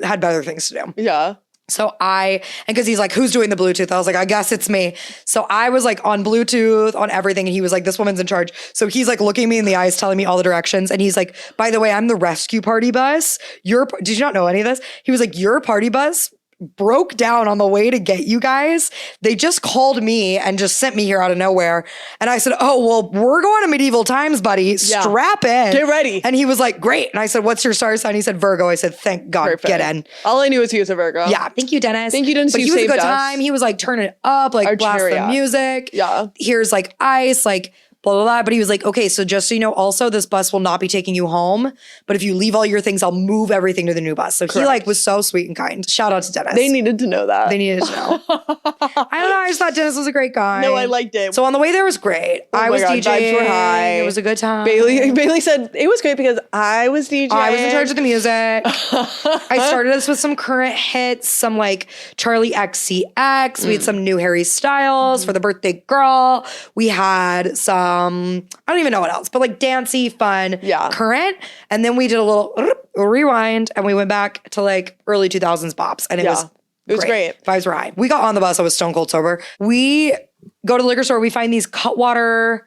had better things to do. Yeah. So and because he's like, who's doing the Bluetooth? I was like, I guess it's me. So I was like on Bluetooth, on everything. And he was like, this woman's in charge. So he's like looking me in the eyes, telling me all the directions. And he's like, by the way, I'm the rescue party bus. Did you not know any of this? He was like, your party bus broke down on the way to get you guys. They just called me and just sent me here out of nowhere. And I said, oh, well, we're going to medieval times, buddy. Strap in. Get ready. And he was like, great. And I said, what's your star sign? He said, Virgo. I said, thank God. Perfect. Get in. All I knew was he was a Virgo. Yeah. Thank you, Dennis. Thank you, Dennis. But You he was a saved good us. time. He was like, turn it up, like blast the music. Yeah. Here's like ice, like blah, blah, blah. But he was like, okay, so just so you know, also this bus will not be taking you home. But if you leave all your things, I'll move everything to the new bus. So he like was so sweet and kind. Shout out to Dennis. They needed to know that. They needed to know. I don't know. I just thought Dennis was a great guy. No, I liked it. So on the way there was great. I was DJing. Vibes were high. It was a good time. Bailey said it was great because I was DJing. I was in charge of the music. I started us with some current hits, some like Charlie XCX. We had some new Harry Styles for the birthday girl. We had some, I don't even know what else, but like dancey, fun, current. And then we did a little rewind and we went back to like early 2000s bops. And it was great. Vibes were high. We got on the bus. I was stone cold sober. We go to the liquor store. We find these Cutwater.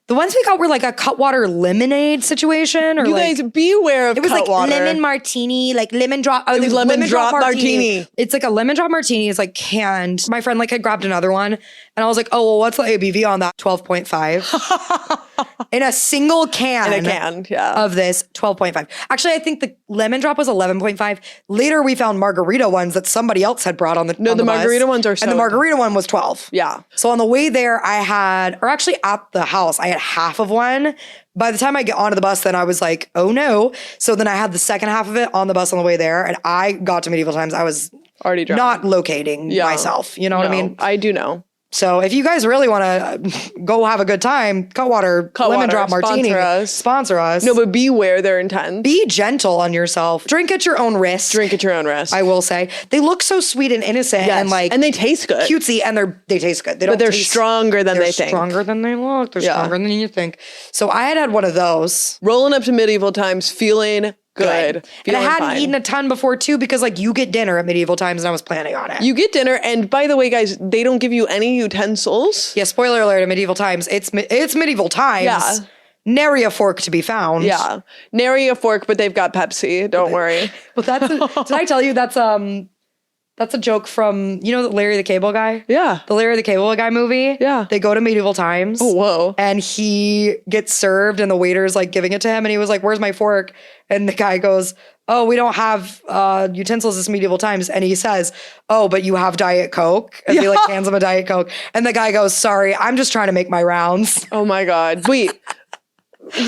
The ones we got were like a Cutwater lemonade situation. Or you like, guys be aware of it was Cutwater. like lemon martini, like lemon drop. Oh, it was lemon drop martini. It's like a lemon drop martini. It's like canned. My friend like had grabbed another one. And I was like, oh, well, what's the ABV on that? 12.5. In a single can. In a can, yeah. Of this, 12.5. Actually, I think the lemon drop was 11.5. Later, we found margarita ones that somebody else had brought on the No, the margarita ones are so. And the margarita one was 12. Yeah. So on the way there, I had, or actually at the house, I had half of one. By the time I get onto the bus, then I was like, oh no. So then I had the second half of it on the bus on the way there. And I got to medieval times. I was already drunk. Not locating myself. You know what I mean? I do know. So if you guys really want to go have a good time, Cutwater lemon drop martini, sponsor us. No, but beware their intent. Be gentle on yourself. Drink at your own risk. Drink at your own risk. I will say they look so sweet and innocent and like, and they taste good, cutesy, and they taste good. But they're stronger than they think. Stronger than they look. They're stronger than you think. So I had one of those. Rolling up to medieval times, feeling good. And I hadn't eaten a ton before too, because like you get dinner at medieval times and I was planning on it. You get dinner, and by the way, guys, they don't give you any utensils. Yeah, spoiler alert, at medieval times. It's medieval times. Yeah. Nary a fork to be found. Yeah. Nary a fork, but they've got Pepsi. Don't worry. But did I tell you that's a joke from, you know, Larry the Cable Guy? Yeah. The Larry the Cable Guy movie? Yeah. They go to medieval times. Oh, whoa. And he gets served and the waiter's like giving it to him and he was like, where's my fork? And the guy goes, oh, we don't have utensils this medieval times. And he says, oh, but you have Diet Coke? And he like hands him a Diet Coke. And the guy goes, sorry, I'm just trying to make my rounds. Oh my God. Wait,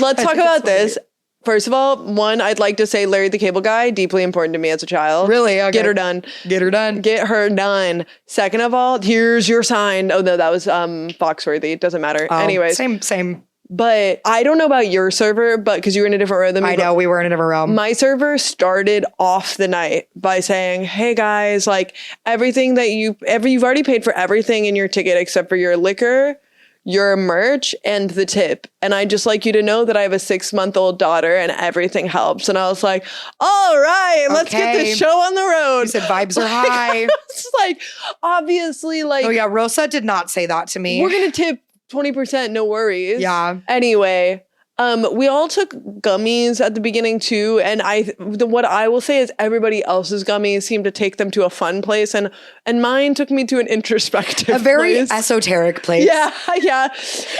let's talk about this. First of all, one, I'd like to say Larry the Cable Guy, deeply important to me as a child. Really? Okay. Get her done. Get her done. Get her done. Second of all, here's your sign. Oh no, that was Foxworthy. It doesn't matter. Anyways. Same. But I don't know about your server, but because you were in a different room than me. I know, we were in a different realm. My server started off the night by saying, hey guys, like everything that you've already paid for everything in your ticket except for your liquor, your merch, and the tip. And I'd just like you to know that I have a 6-month-old daughter and everything helps. And I was like, all right, let's get this show on the road. You said vibes are high. It's like, obviously, like. Oh yeah, Rosa did not say that to me. We're going to tip 20%, no worries. Yeah. Anyway, we all took gummies at the beginning too, and what I will say is everybody else's gummies seemed to take them to a fun place, and mine took me to an introspective, a very place. Esoteric place. Yeah.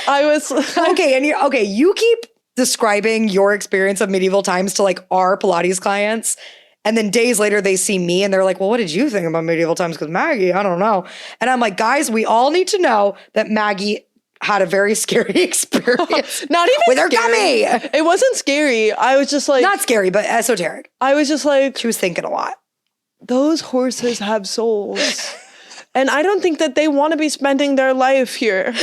I was you keep describing your experience of medieval times to like our Pilates clients. And then days later, they see me and they're like, well, what did you think about medieval times? Because Maggie, I don't know. And I'm like, guys, we all need to know that Maggie had a very scary experience. Not even with her scary. gummy. It wasn't scary. I was just like, not scary, but esoteric. I was just like, she was thinking a lot. Those horses have souls. And I don't think that they want to be spending their life here.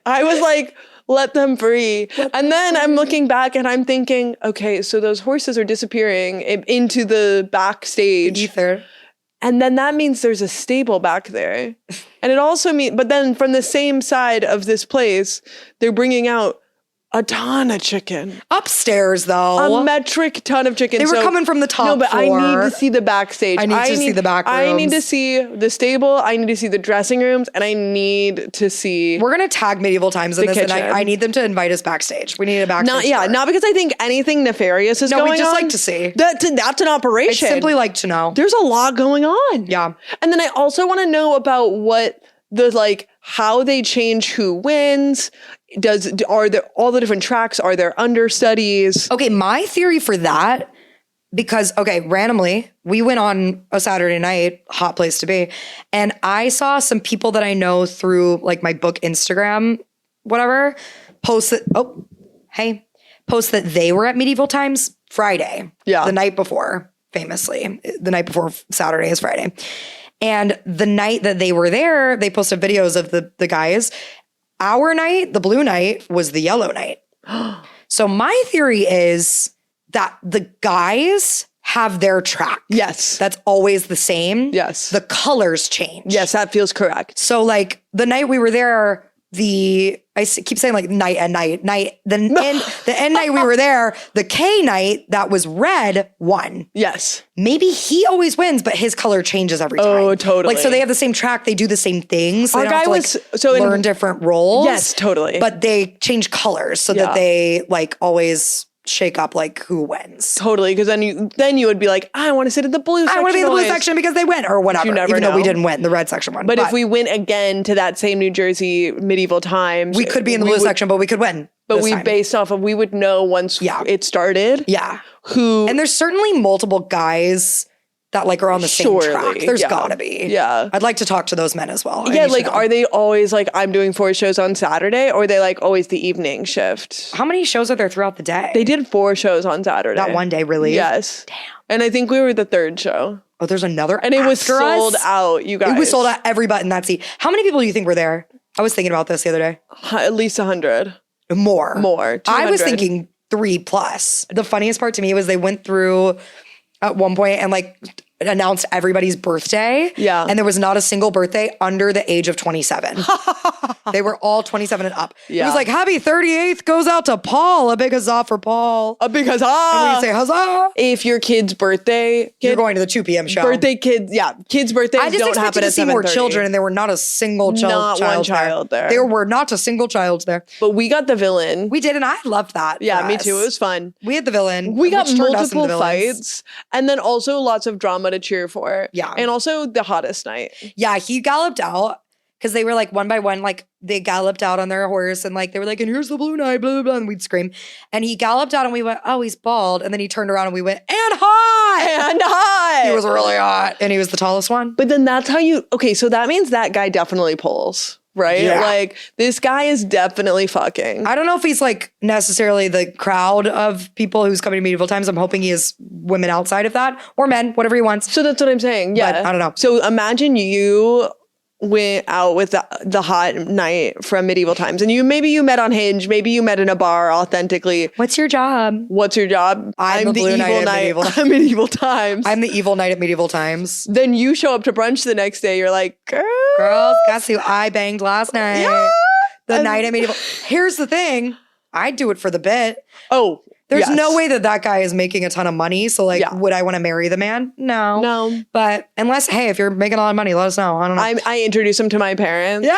I was like, let them free. And then I'm looking back and I'm thinking, okay, so those horses are disappearing into the backstage. The ether. And then that means there's a stable back there. And it also means, but then from the same side of this place, they're bringing out a ton of chicken. Upstairs, though. A metric ton of chicken. They were coming from the top floor. No, but I need to see the backstage. I need to see the back rooms. I need to see the stable. I need to see the dressing rooms. And I need to see... We're going to tag medieval times in this. Kitchen. And I need them to invite us backstage. We need a backstage. Not because I think anything nefarious is going on. No, we just like to see. That's an operation. I'd simply like to know. There's a lot going on. Yeah. And then I also want to know about what how they change who wins. Are there all the different tracks? Are there understudies? Okay, my theory for that, because randomly we went on a Saturday night, hot place to be, and I saw some people that I know through like my book Instagram, whatever, post that they were at medieval times Friday. Yeah. The night before, famously. The night before Saturday is Friday. And the night that they were there, they posted videos of the guys. Our night, the blue night, was the yellow night. So my theory is that the guys have their track. Yes. That's always the same. Yes. The colors change. Yes, that feels correct. So like the night we were there, I keep saying like night and night. The end night we were there, the K night that was red won. Yes. Maybe he always wins, but his color changes every time. Oh, totally. Like, so they have the same track, they do the same things. So Our they guy don't have to learn different roles. Yes, totally. But they change colors so that they like always shake up like who wins. Totally, because then you would be like, I want to sit in the blue section. I want to be in the blue section because they win or whatever. You never even know. Though we didn't win, the red section won. But if we went again to that same New Jersey medieval times, we could be in the blue section, but we could win. But based off of, we would know once it started. Yeah. And there's certainly multiple guys that like are on the same track. There's gotta be. Yeah. I'd like to talk to those men as well. Yeah, like are they always like, I'm doing 4 shows on Saturday, or are they like always the evening shift? How many shows are there throughout the day? They did 4 shows on Saturday. That one day, really? Yes. Damn. And I think we were the 3rd show. Oh, there's another And it was after sold us? out, you guys. It was sold out every butt in that seat. How many people do you think were there? I was thinking about this the other day. At least 100. More. 200. I was thinking 3+. The funniest part to me was they went through at one point and like announced everybody's birthday. Yeah. And there was not a single birthday under the age of 27. They were all 27 and up. It Yeah. was like, happy 38th goes out to Paul. A big huzzah for Paul. Because And we say huzzah. if your kid's birthday, You're going to the 2 p.m. show. birthday kids, kids' birthdays I just don't expected happen to at see more 7:30. children, and there were not a single Not one child child there. There were not a single child there. But we got the villain. We did, and I loved that. Yeah, for me us. too. It was fun. We had the villain. We got which turned us into multiple the villains. fights and then also lots of drama to cheer for. Yeah. And also the hottest night. Yeah, he galloped out because they were like one by one, like they galloped out on their horse and like they were like, and here's the blue knight, blah, blah, blah. And we'd scream. And he galloped out and we went, oh, he's bald. And then he turned around and we went, and hot. And hot. He was really hot. And he was the tallest one. But then that's how okay, so that means that guy definitely pulls, right? Yeah. Like this guy is definitely fucking. I don't know if he's like necessarily the crowd of people who's coming to medieval times. I'm hoping he is women outside of that or men, whatever he wants. So that's what I'm saying. Yeah. But I don't know. So imagine you went out with the hot knight from medieval times and you met on Hinge, maybe you met in a bar authentically. What's your job? What's your job? I'm the blue knight at medieval at medieval times. I'm the evil knight at medieval times. Then you show up to brunch the next day, you're like, Girls, guess who I banged last night? Yeah. The night at medieval. Here's the thing. I'd do it for the bit. Oh, There's yes. no way that guy is making a ton of money. So like, Yeah. would I want to marry the man? No. No. But unless, hey, if you're making a lot of money, let us know. I don't know. I introduce him to my parents. yeah.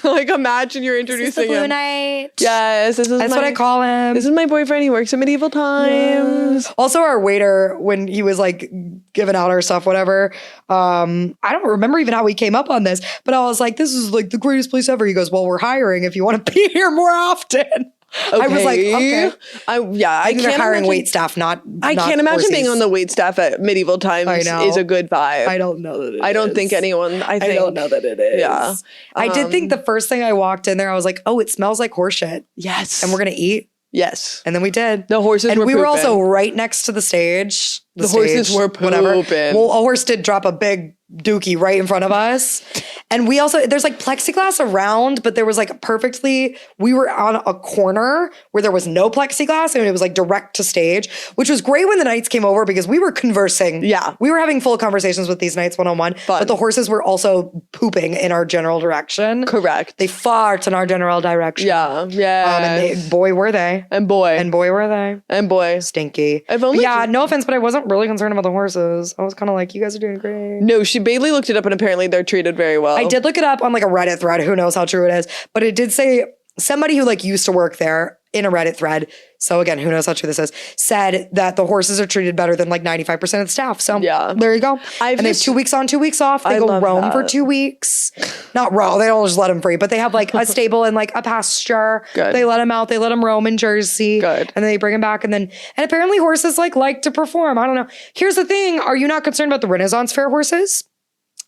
Like imagine you're This is introducing the blue him. knight. Yes, this is That's what I call him. This is my boyfriend. He works at medieval times. Also, our waiter, when he was like giving out our stuff, whatever, I don't remember even how we came up on this, but I was like, this is like the greatest place ever. He goes, well, we're hiring if you want to be here more often. I was like, okay. I I can't they're hiring imagine, wait staff, not I not can't imagine horses. being on the wait staff at medieval times I know. is a good vibe. I don't know that it is. I don't think anyone. I don't know that it is. Yeah. I did think the first thing I walked in there, I was like, oh, it smells like horse shit. Yes. And we're going to eat. Yes. And then we did. The horses and were we were pooping. also right next to the stage. The horses were Whatever. pooping. Well, a horse did drop a big dookie right in front of us. And we also, there's like plexiglass around, but there was like we were on a corner where there was no plexiglass and it was like direct to stage, which was great when the knights came over because we were conversing. Yeah. We were having full conversations with these knights one-on-one, but the horses were also pooping in our general direction. Correct. They fart in our general direction. Yeah. Yeah. And boy, were they. And boy. And boy, were they. And boy. Stinky. I've only Yeah, no offense, but I wasn't really concerned about the horses. I was kind of like, you guys are doing great. No, Bailey looked it up and apparently they're treated very well. I did look it up on like a Reddit thread. Who knows how true it is? But it did say somebody who like used to work there in a Reddit thread. So again, who knows how true this is? Said that the horses are treated better than like 95% of the staff. So yeah, there you go. And they have 2 weeks on, 2 weeks off. They go roam for 2 weeks. Not roam. They don't just let them free, but they have like a stable and like a pasture. Good. They let them out. They let them roam in Jersey. Good. And then they bring them back. And apparently horses like to perform. I don't know. Here's the thing. Are you not concerned about the Renaissance fair horses?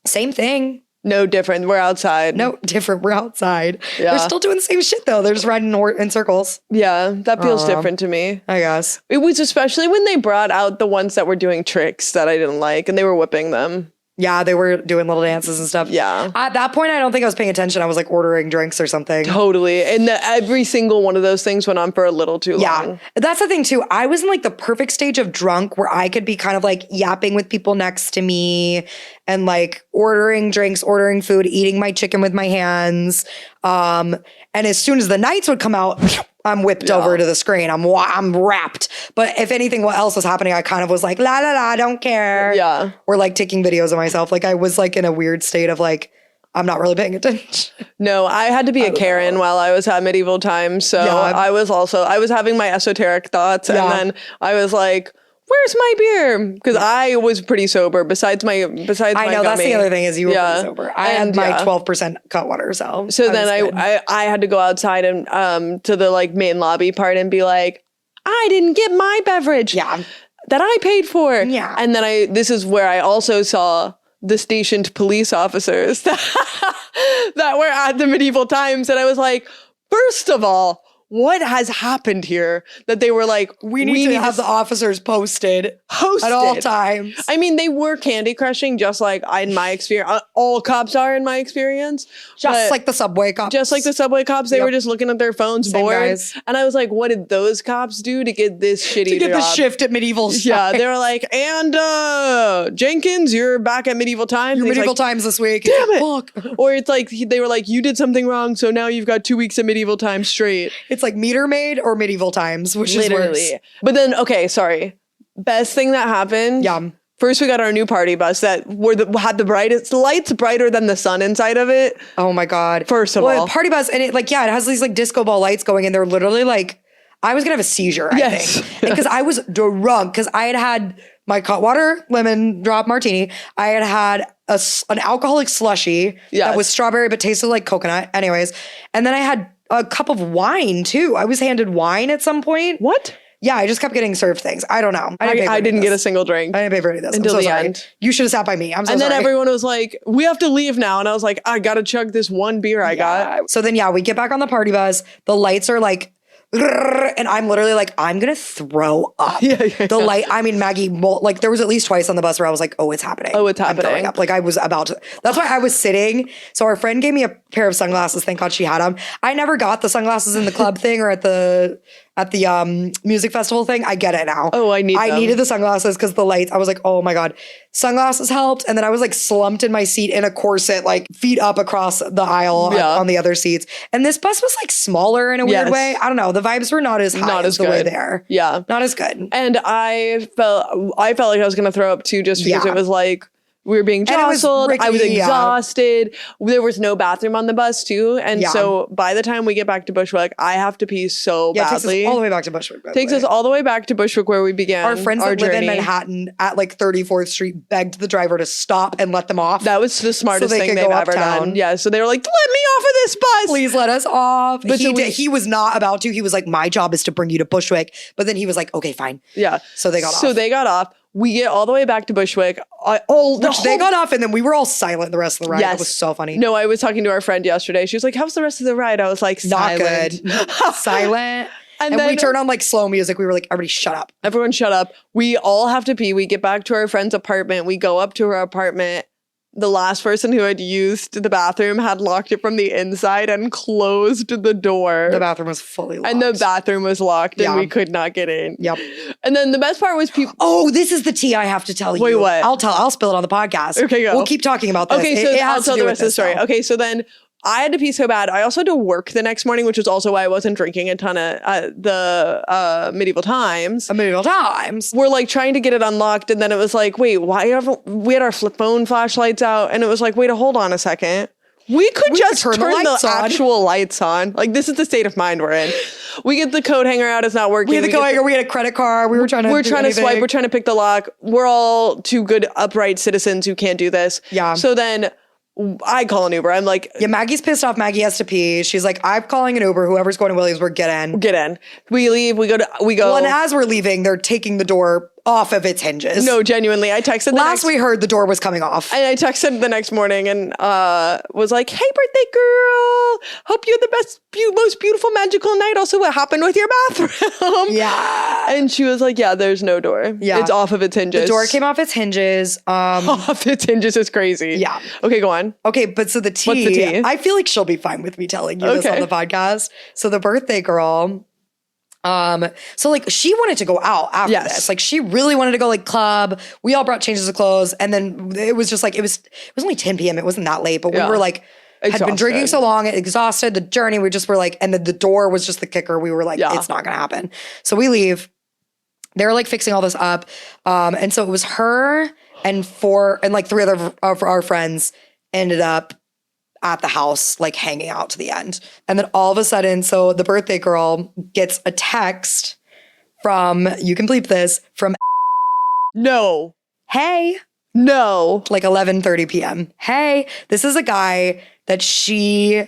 Same thing. No different. We're outside. No different. We're outside. Yeah. They're still doing the same shit though. They're just riding in circles. Yeah, that feels different to me. I guess. It was especially when they brought out the ones that were doing tricks that I didn't like and they were whipping them. Yeah, they were doing little dances and stuff. Yeah. At that point, I don't think I was paying attention. I was like ordering drinks or something. Totally. And every single one of those things went on for a little too long. Yeah. That's the thing too. I was in like the perfect stage of drunk where I could be kind of like yapping with people next to me and like ordering drinks, ordering food, eating my chicken with my hands. And as soon as the knights would come out, I'm whipped over to the screen. I'm wrapped. But if anything else was happening, I kind of was like, la la la, don't care. Yeah. Or like taking videos of myself. Like I was like in a weird state of like, I'm not really paying attention. No, I had to be a Karen while I was at medieval times. So I was having my esoteric thoughts and then I was like, where's my beer? Because I was pretty sober. Besides my I know gummy. that's the other thing is you were pretty sober. I had my yeah. 12% Cutwater, so then I had to go outside and to the like main lobby part and be like, I didn't get my beverage. Yeah. That I paid for. Yeah. And then this is where I also saw the stationed police officers that were at the medieval times, and I was like, first of all, what has happened here that they were like, we need to have the officers posted at all times. I mean, they were candy crushing, just like in my experience, all cops are in my experience. Just like the subway cops. Just like the subway cops, they were just looking at their phones, Same bored. guys. And I was like, what did those cops do to get this shitty to get job? the shift at medieval times. Yeah, they were like, and Jenkins, you're back at medieval times. Your medieval times this week. Damn it. Fuck. Or it's like, they were like, you did something wrong, so now you've got 2 weeks of medieval times straight. It's like meter maid or medieval times, which is worse. But then, okay, sorry. Best thing that happened. Yeah. First, we got our new party bus that had the brightest lights, brighter than the sun inside of it. Oh my God. First of all. Party bus, and it has these like disco ball lights going, and they're literally like, I was gonna have a seizure, I think. Because I was drunk, because I had my Cutwater lemon drop martini. I had an alcoholic slushy that was strawberry but tasted like coconut. Anyways. And then I had a cup of wine too. I was handed wine at some point. What? Yeah, I just kept getting served things. I don't know. I didn't get a single drink. I didn't pay for any of this. Until I'm so the sorry. end. You should have sat by me. I'm so sorry. And then everyone was like, we have to leave now. And I was like, I gotta chug this one beer I got. So then, we get back on the party bus. The lights are like, and I'm literally like, I'm gonna throw up. The light, I mean, Maggie, like there was at least twice on the bus where I was like, oh, it's happening. Oh, it's I'm throwing happening. up. Like I was about to. That's why I was sitting. So our friend gave me a pair of sunglasses. Thank God she had them. I never got the sunglasses in the club thing or at the music festival thing. I get it now. Oh, I needed the sunglasses because the lights, I was like, oh my God. Sunglasses helped. And then I was like slumped in my seat in a corset, like feet up across the aisle on the other seats. And this bus was like smaller in a weird way. I don't know. The vibes were not as high as the way there. Yeah. Not as good. And I felt like I was going to throw up too, just because it was like, we were being jostled. I was exhausted. There was no bathroom on the bus too. And so by the time we get back to Bushwick, I have to pee so badly. It takes us all the way back to Bushwick. Takes us all the way back to Bushwick where we began our friends that journey. live in Manhattan at like 34th Street begged the driver to stop and let them off. That was the smartest thing they've ever done. Yeah. So they were like, let me off of this bus. Please let us off. But he was not about to. He was like, my job is to bring you to Bushwick. But then he was like, okay, fine. Yeah. So they got off. We get all the way back to Bushwick. They got off, and then we were all silent the rest of the ride. That was so funny. No, I was talking to our friend yesterday. She was like, how's the rest of the ride? I was like, silent. Not good. Silent. And then we turned on like slow music. We were like, everybody shut up. Everyone shut up. We all have to pee. We get back to our friend's apartment. We go up to her apartment. The last person who had used the bathroom had locked it from the inside and closed the door. The bathroom was fully locked. And the bathroom was locked and we could not get in. Yep. And then the best part was people. Oh, this is the tea I have to tell you. Wait, what? I'll spill it on the podcast. Okay, go. We'll keep talking about this. Okay, so I'll tell the rest of the story. Okay, so then I had to pee so bad. I also had to work the next morning, which is also why I wasn't drinking a ton of the medieval times. Medieval times. We're like trying to get it unlocked, and then it was like, wait, why haven't we had our flip phone flashlights out? And it was like, wait, hold on a second. We could just turn the actual lights on. Like, this is the state of mind we're in. We get the coat hanger out. It's not working. We had the coat hanger. We had a credit card. We were trying to swipe. We're trying to pick the lock. We're all two good, upright citizens who can't do this. Yeah. So then I call an Uber. I'm like, yeah, Maggie's pissed off. Maggie has to pee. She's like, I'm calling an Uber. Whoever's going to Williamsburg, get in. Get in. We leave. We go. Well, and as we're leaving, they're taking the door off of its hinges. No, genuinely. I texted we heard the door was coming off. And I texted the next morning and was like, hey, birthday girl. Hope you had the best, most beautiful, magical night. Also, what happened with your bathroom? Yeah. And she was like, yeah, there's no door. Yeah. It's off of its hinges. The door came off its hinges. Off its hinges is crazy. Yeah. Okay, go on. Okay, but so the tea. What's the tea? I feel like she'll be fine with me telling you this on the podcast. So the birthday girl... so like she wanted to go out after this. Like she really wanted to go like club. We all brought changes of clothes. And then it was just like, it was only 10 p.m. It wasn't that late, but we were like, had been drinking so long, exhausted, the journey. We just were like, and then the door was just the kicker. We were like, it's not going to happen. So we leave. They're like fixing all this up. And so it was her and like three other of our friends ended up at the house, like hanging out to the end. And then all of a sudden, so the birthday girl gets a text from, you can bleep this, from no. Hey. No. Like 11:30 p.m. Hey, this is a guy that she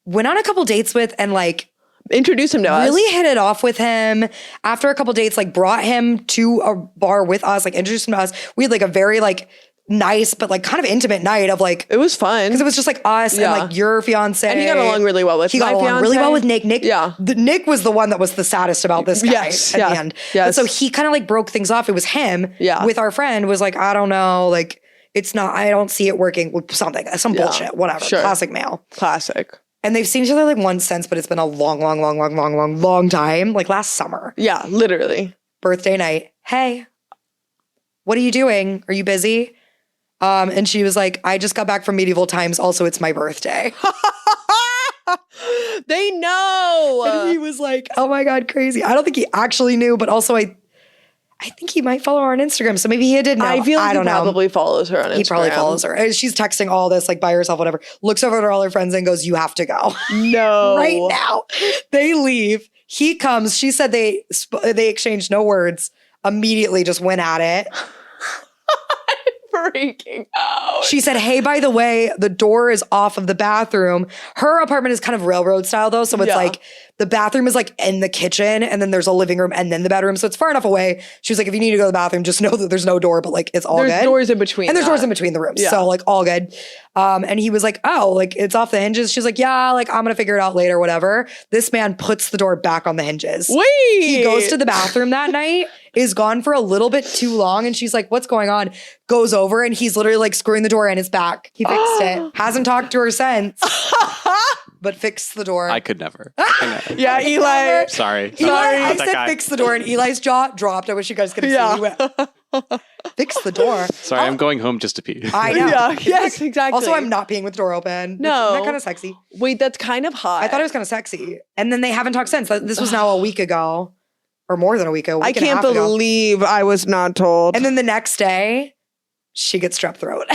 went on a couple dates with and like introduced him to us. Really hit it off with him. After a couple dates, like brought him to a bar with us, like introduced him to us. We had like a very like nice, but like kind of intimate night of like, it was fun. because it was just like us and like your fiance. And he got along really well with He got along really well with Nick. Nick was the one that was the saddest about this guy at the end. But so he kind of like broke things off. It was him with our friend was like, I don't know, like it's not, I don't see it working with some bullshit, whatever. Classic male. Classic. And they've seen each other like once since, but it's been a long time. Like last summer. Yeah, literally. Birthday night. Hey, what are you doing? Are you busy? And she was like, I just got back from medieval times. Also, it's my birthday. They know. And he was like, oh my God, crazy. I don't think he actually knew, but also I think he might follow her on Instagram. So maybe he did know. I feel like he probably follows her on Instagram. He probably follows her. And she's texting all this like by herself, whatever. Looks over at all her friends and goes, you have to go. No. Right now. They leave. He comes. She said they exchanged no words. Immediately just went at it. Freaking out. She said, hey, by the way, the door is off of the bathroom. Her apartment is kind of railroad style though. So it's like the bathroom is like in the kitchen and then there's a living room and then the bedroom. So it's far enough away. She was like, if you need to go to the bathroom, just know that there's no door, but like it's all good. There's doors in between. And there's doors in between the rooms. So like all good. And he was like, oh, like it's off the hinges. She's like, yeah, like I'm going to figure it out later, whatever. This man puts the door back on the hinges. Wait. He goes to the bathroom that night, is gone for a little bit too long. And she's like, what's going on? Goes over and he's literally like screwing the door and it's back. He fixed it. Hasn't talked to her since. But fixed the door. I could never. Yeah, Eli. Sorry. I said fix the door and Eli's jaw dropped. I wish you guys could have seen. He went, fix the door. Sorry, I'm going home just to pee. I know. Yeah, yes, exactly. Also, I'm not peeing with the door open. No. Isn't that kind of sexy? Wait, that's kind of hot. I thought it was kind of sexy. And then they haven't talked since. This was now a week ago. Or more than a week ago. I can't believe I was not told. And then the next day, she gets strep throat.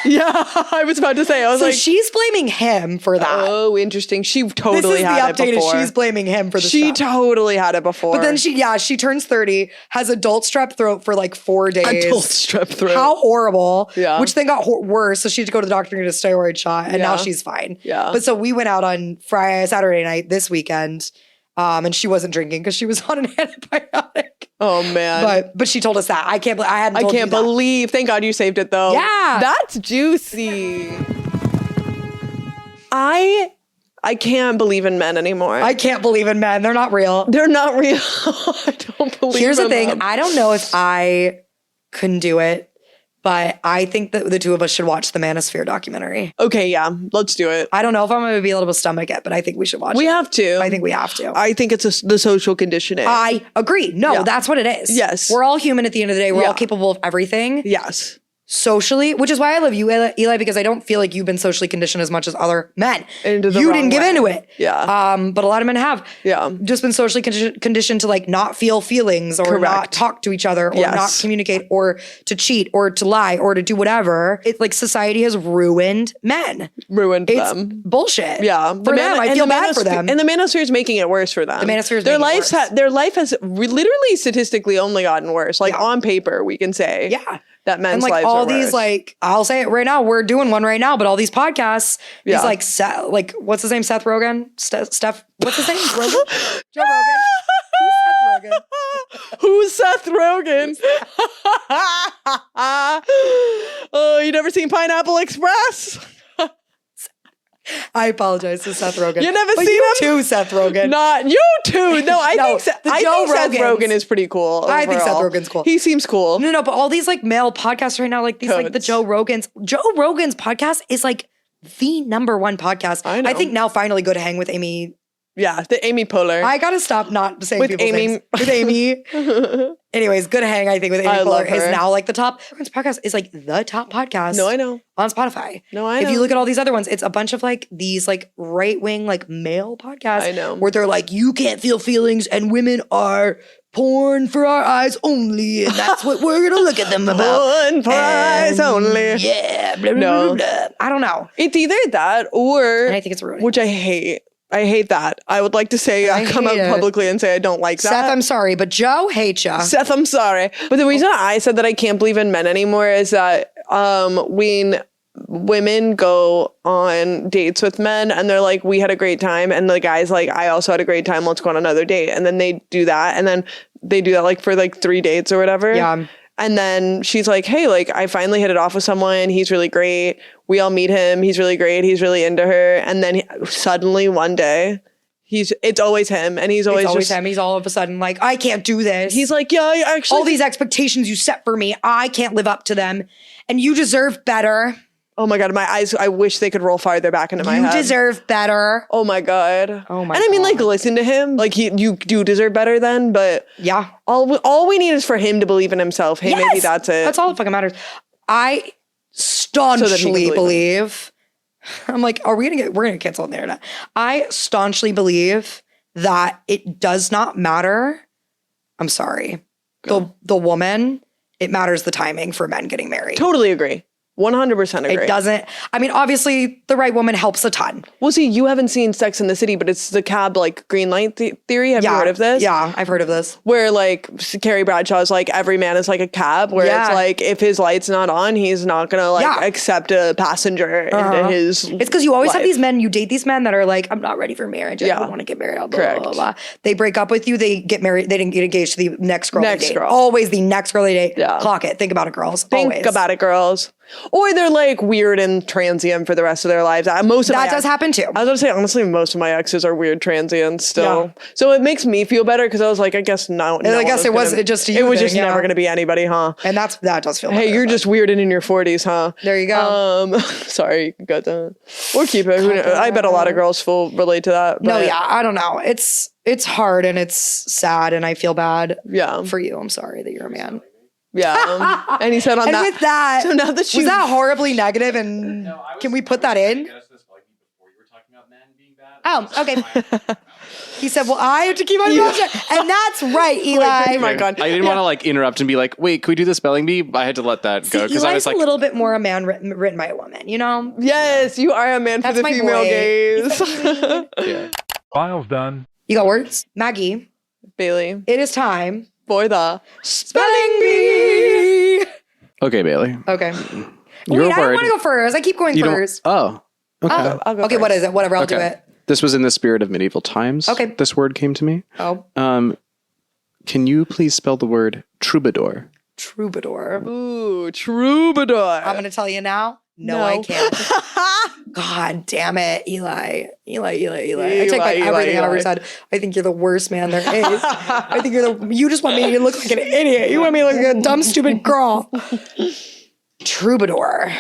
Yeah, I was about to say. I was so like, she's blaming him for that. Oh, interesting. She totally had it before. This is the update. She's blaming him for the She strep. totally had it before. But then she turns 30, has adult strep throat for like 4 days. Adult strep throat. How horrible. Yeah. Which then got worse. So she had to go to the doctor and get a steroid shot. And now she's fine. Yeah. But so we went out on Saturday night this weekend. And she wasn't drinking because she was on an antibiotic. Oh man! But she told us that. I can't believe. Thank God you saved it though. Yeah, that's juicy. I can't believe in men anymore. I can't believe in men. They're not real. They're not real. I don't believe. Here's the thing. Them. I don't know if I couldn't do it. But I think that the two of us should watch the Manosphere documentary. Okay, yeah, let's do it. I don't know if I'm going to be able to stomach it, but I think we should watch it. We have to. I think we have to. I think it's the social conditioning. I agree. No, that's what it is. Yes. We're all human at the end of the day. We're all capable of everything. Yes. Socially, which is why I love you, Eli, because I don't feel like you've been socially conditioned as much as other men. You didn't give into it. Yeah. But a lot of men have. Yeah. Just been socially conditioned to like not feel feelings or not talk to each other or not communicate or to cheat or to lie or to do whatever. It's like society has ruined men. Ruined it's them. Bullshit. Yeah. For them, I feel bad for them. And the manosphere is making it worse for them. The manosphere is their life has literally statistically only gotten worse. Like on paper, we can say. Yeah. That men's lives lives all are these worse. like I'll say it right now. We're doing one right now, but all these podcasts, these like what's his name? Seth Rogen, Steph. What's his name? Rogen? Joe Rogan. Who's Seth Rogen? Oh, you never seen Pineapple Express? I apologize to Seth Rogen. You never seen you him? too, Seth Rogen. Not you too. No, I think Seth Rogen is pretty cool. Overall. I think Seth Rogen's cool. He seems cool. No, but all these like male podcasts right now, like these like the Joe Rogan's podcast is like the number one podcast. I know. I think now finally go to hang with Amy. Yeah, the Amy Poehler. I gotta stop not saying with people's Amy. names. With Amy. Anyways, Good Hang, I think, with Amy Poehler is now like the top. Rogan's podcast is like the top podcast. No, I know. On Spotify. No, I know. If you look at all these other ones, it's a bunch of like these like right-wing like male podcasts. I know. Where they're like, you can't feel feelings and women are porn for our eyes only, and that's what we're gonna look at them about. Porn for eyes only. Yeah. Blah, blah, blah, blah. I don't know. It's either that or... And I think it's ruining. Which I hate. I hate that. I would like to say, come out publicly and say I don't like that. Seth, I'm sorry, but Joe hates ya. Seth, I'm sorry. But the reason I said that I can't believe in men anymore is that when women go on dates with men and they're like, we had a great time. And the guy's like, I also had a great time. Let's go on another date. And then they do that. And then they do that like for like 3 dates or whatever. Yeah. And then she's like, hey, like, I finally hit it off with someone. He's really great. We all meet him. He's really great. He's really into her. And then suddenly one day, it's always him. And he's always him. He's all of a sudden like, I can't do this. He's like, yeah, actually. All these expectations you set for me, I can't live up to them. And you deserve better. Oh my God, my eyes, I wish they could roll farther back into my head. You deserve better. Oh my God. Oh my And I mean, God. like, listen to him. Like, you do deserve better then, but yeah. All we need is for him to believe in himself. Hey, maybe that's it. That's all that fucking matters. I staunchly believe, I'm like, we're gonna cancel on the internet. I staunchly believe that it does not matter. I'm sorry. The woman, it matters the timing for men getting married. Totally agree. 100% agree. It doesn't. I mean, obviously, the right woman helps a ton. Well, see, you haven't seen Sex in the City, but it's the cab, like, green light theory. Have you heard of this? Yeah, I've heard of this. Where, like, Carrie Bradshaw's like, every man is like a cab, where it's like, if his light's not on, he's not gonna, like, accept a passenger into his It's because you always have these men, you date these men that are like, I'm not ready for marriage. I don't want to get married. Blah, blah, blah, blah. They break up with you. They get married. They didn't get engaged to the next girl they date. Always the next girl they date. Yeah. Clock it. Think about it, girls. Think about it, girls. Or they're like weird and transient for the rest of their lives. Most of that does happen too. I was gonna say, honestly, most of my exes are weird transients still. Yeah. So it makes me feel better because I was like, I guess no. I guess it was just never gonna be anybody, huh? And that does feel. Hey, better, you're just weird and in your 40s, huh? There you go. Sorry, you can cut that or keep it. I bet a lot of girls will relate to that. But no, yeah, I don't know. It's hard and it's sad and I feel bad. For you. I'm sorry that you're a man. Yeah. And he said on and that. With that, so now that was that horribly negative? And can we put that in? Oh, okay. He said, well, I have to keep on watching. And that's right, Eli. Oh my God. I didn't want to like interrupt and be like, wait, can we do the spelling bee? I had to let that go. Because I was like a little bit more a man written by a woman, you know? Yes, you are a man for the female gaze. Yeah. File's done. You got words? Maggie. Bailey. It is time for the spelling bee. Okay, Bailey. Okay. Your Wait, word. I don't want to go first. I keep going first. Oh. Okay. I'll go okay, first. what is it? Whatever, I'll do it. This was in the spirit of medieval times. Okay. This word came to me. Oh. Can you please spell the word troubadour? Troubadour. Ooh, troubadour. I'm going to tell you now. No, I can't. God damn it, Eli. I take back everything I ever said. I think you're the worst man there is. I think you just want me to look like an idiot. You want me to look like a dumb, stupid girl. Troubadour.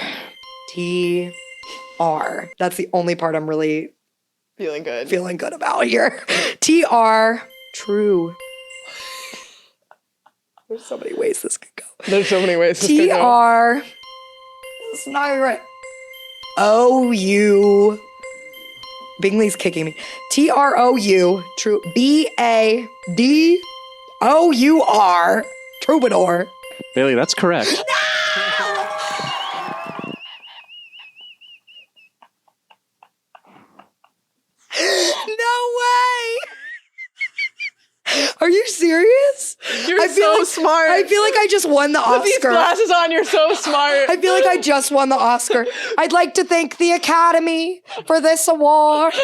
T-R. That's the only part I'm really feeling good about here. T-R. True. There's so many ways this could go. There's so many ways this could go. T-R. It's not even right. O-U. Bingley's kicking me. T-R-O-U. True. B-A-D-O-U-R. Troubadour. Bailey, that's correct. No way! Are you serious? You're so smart. I feel like I just won the Oscar. With these glasses on, you're so smart. I feel like I just won the Oscar. I'd like to thank the Academy for this award.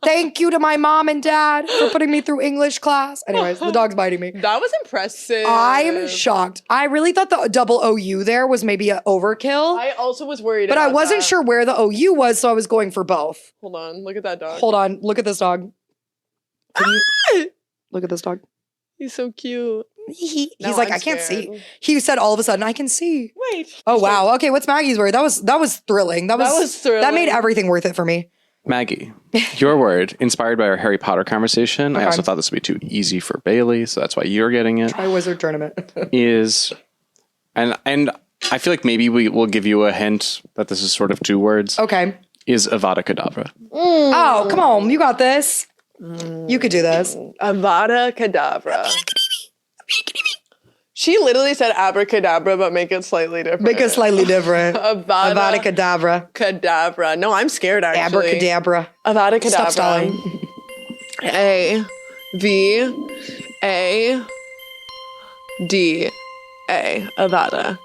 Thank you to my mom and dad for putting me through English class. Anyways, the dog's biting me. That was impressive. I am shocked. I really thought the double OU there was maybe an overkill. I also was worried but about I wasn't sure where the OU was, so I was going for both. Hold on. Look at that dog. Hold on. Look at this dog. Look at this dog. He's so cute. He's like, I can't see. He said all of a sudden, I can see. Wait. Oh, wow. Okay, what's Maggie's word? That was thrilling. That was thrilling. That made everything worth it for me. Maggie, your word, inspired by our Harry Potter conversation. Okay. I also thought this would be too easy for Bailey, so that's why you're getting it. Try Wizard Tournament. And I feel like maybe we will give you a hint that this is sort of two words. Okay. Is Avada Kedavra. Oh, come on. You got this. You could do this. Avada Kedavra. She literally said abracadabra, but make it slightly different. Avada Kedavra. Kedavra. No, I'm scared actually. Abracadabra. Avada Kedavra. Stop stalling. A-V-A-D-A. Avada.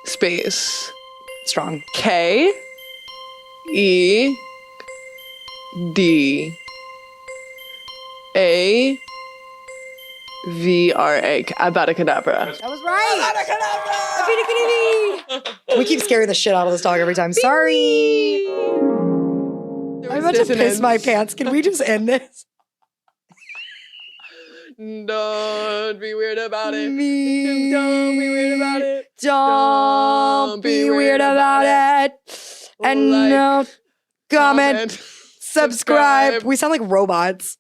Space. Strong. K-E-D-A-V-R-A. VRA. Abracadabra. That was right. We keep scaring the shit out of this dog every time. Sorry. I'm about to piss my pants. Can we just end this? Don't be weird about it. Me. Don't be weird about it. Don't be weird about it. And Like, no, comment, subscribe. We sound like robots.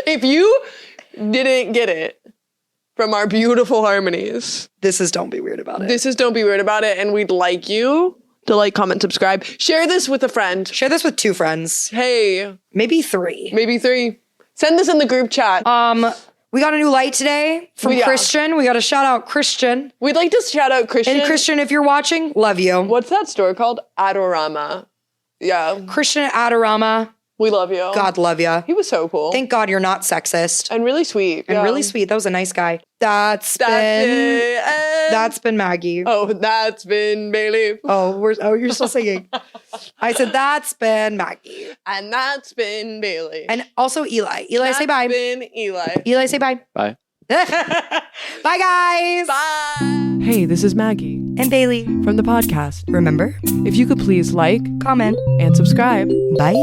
If you didn't get it from our beautiful harmonies, This is Don't Be Weird About It. this is Don't Be Weird About It, and we'd like you to like, comment, subscribe. Share this with a friend. Share this with 2 friends. Hey, Maybe 3. maybe 3. Send this in the group chat. We got a new light today from Yeah. Christian. We got to shout out Christian. We'd like to shout out Christian. And Christian, if you're watching, love you. What's that store called? Adorama. Yeah, Christian at Adorama. we love you. God love ya. He was so cool. Thank God you're not sexist. and really sweet. And yeah. really sweet. That was a nice guy. That's been Maggie. Oh, that's been Bailey. Oh, you're still singing. I said that's been Maggie. And that's been Bailey. And also Eli. Eli, say bye. That's been Eli. Eli, say bye. Bye. Bye, guys. Bye. Hey, this is Maggie And Bailey. from the podcast. Remember, If you could please like comment. and subscribe. Bye.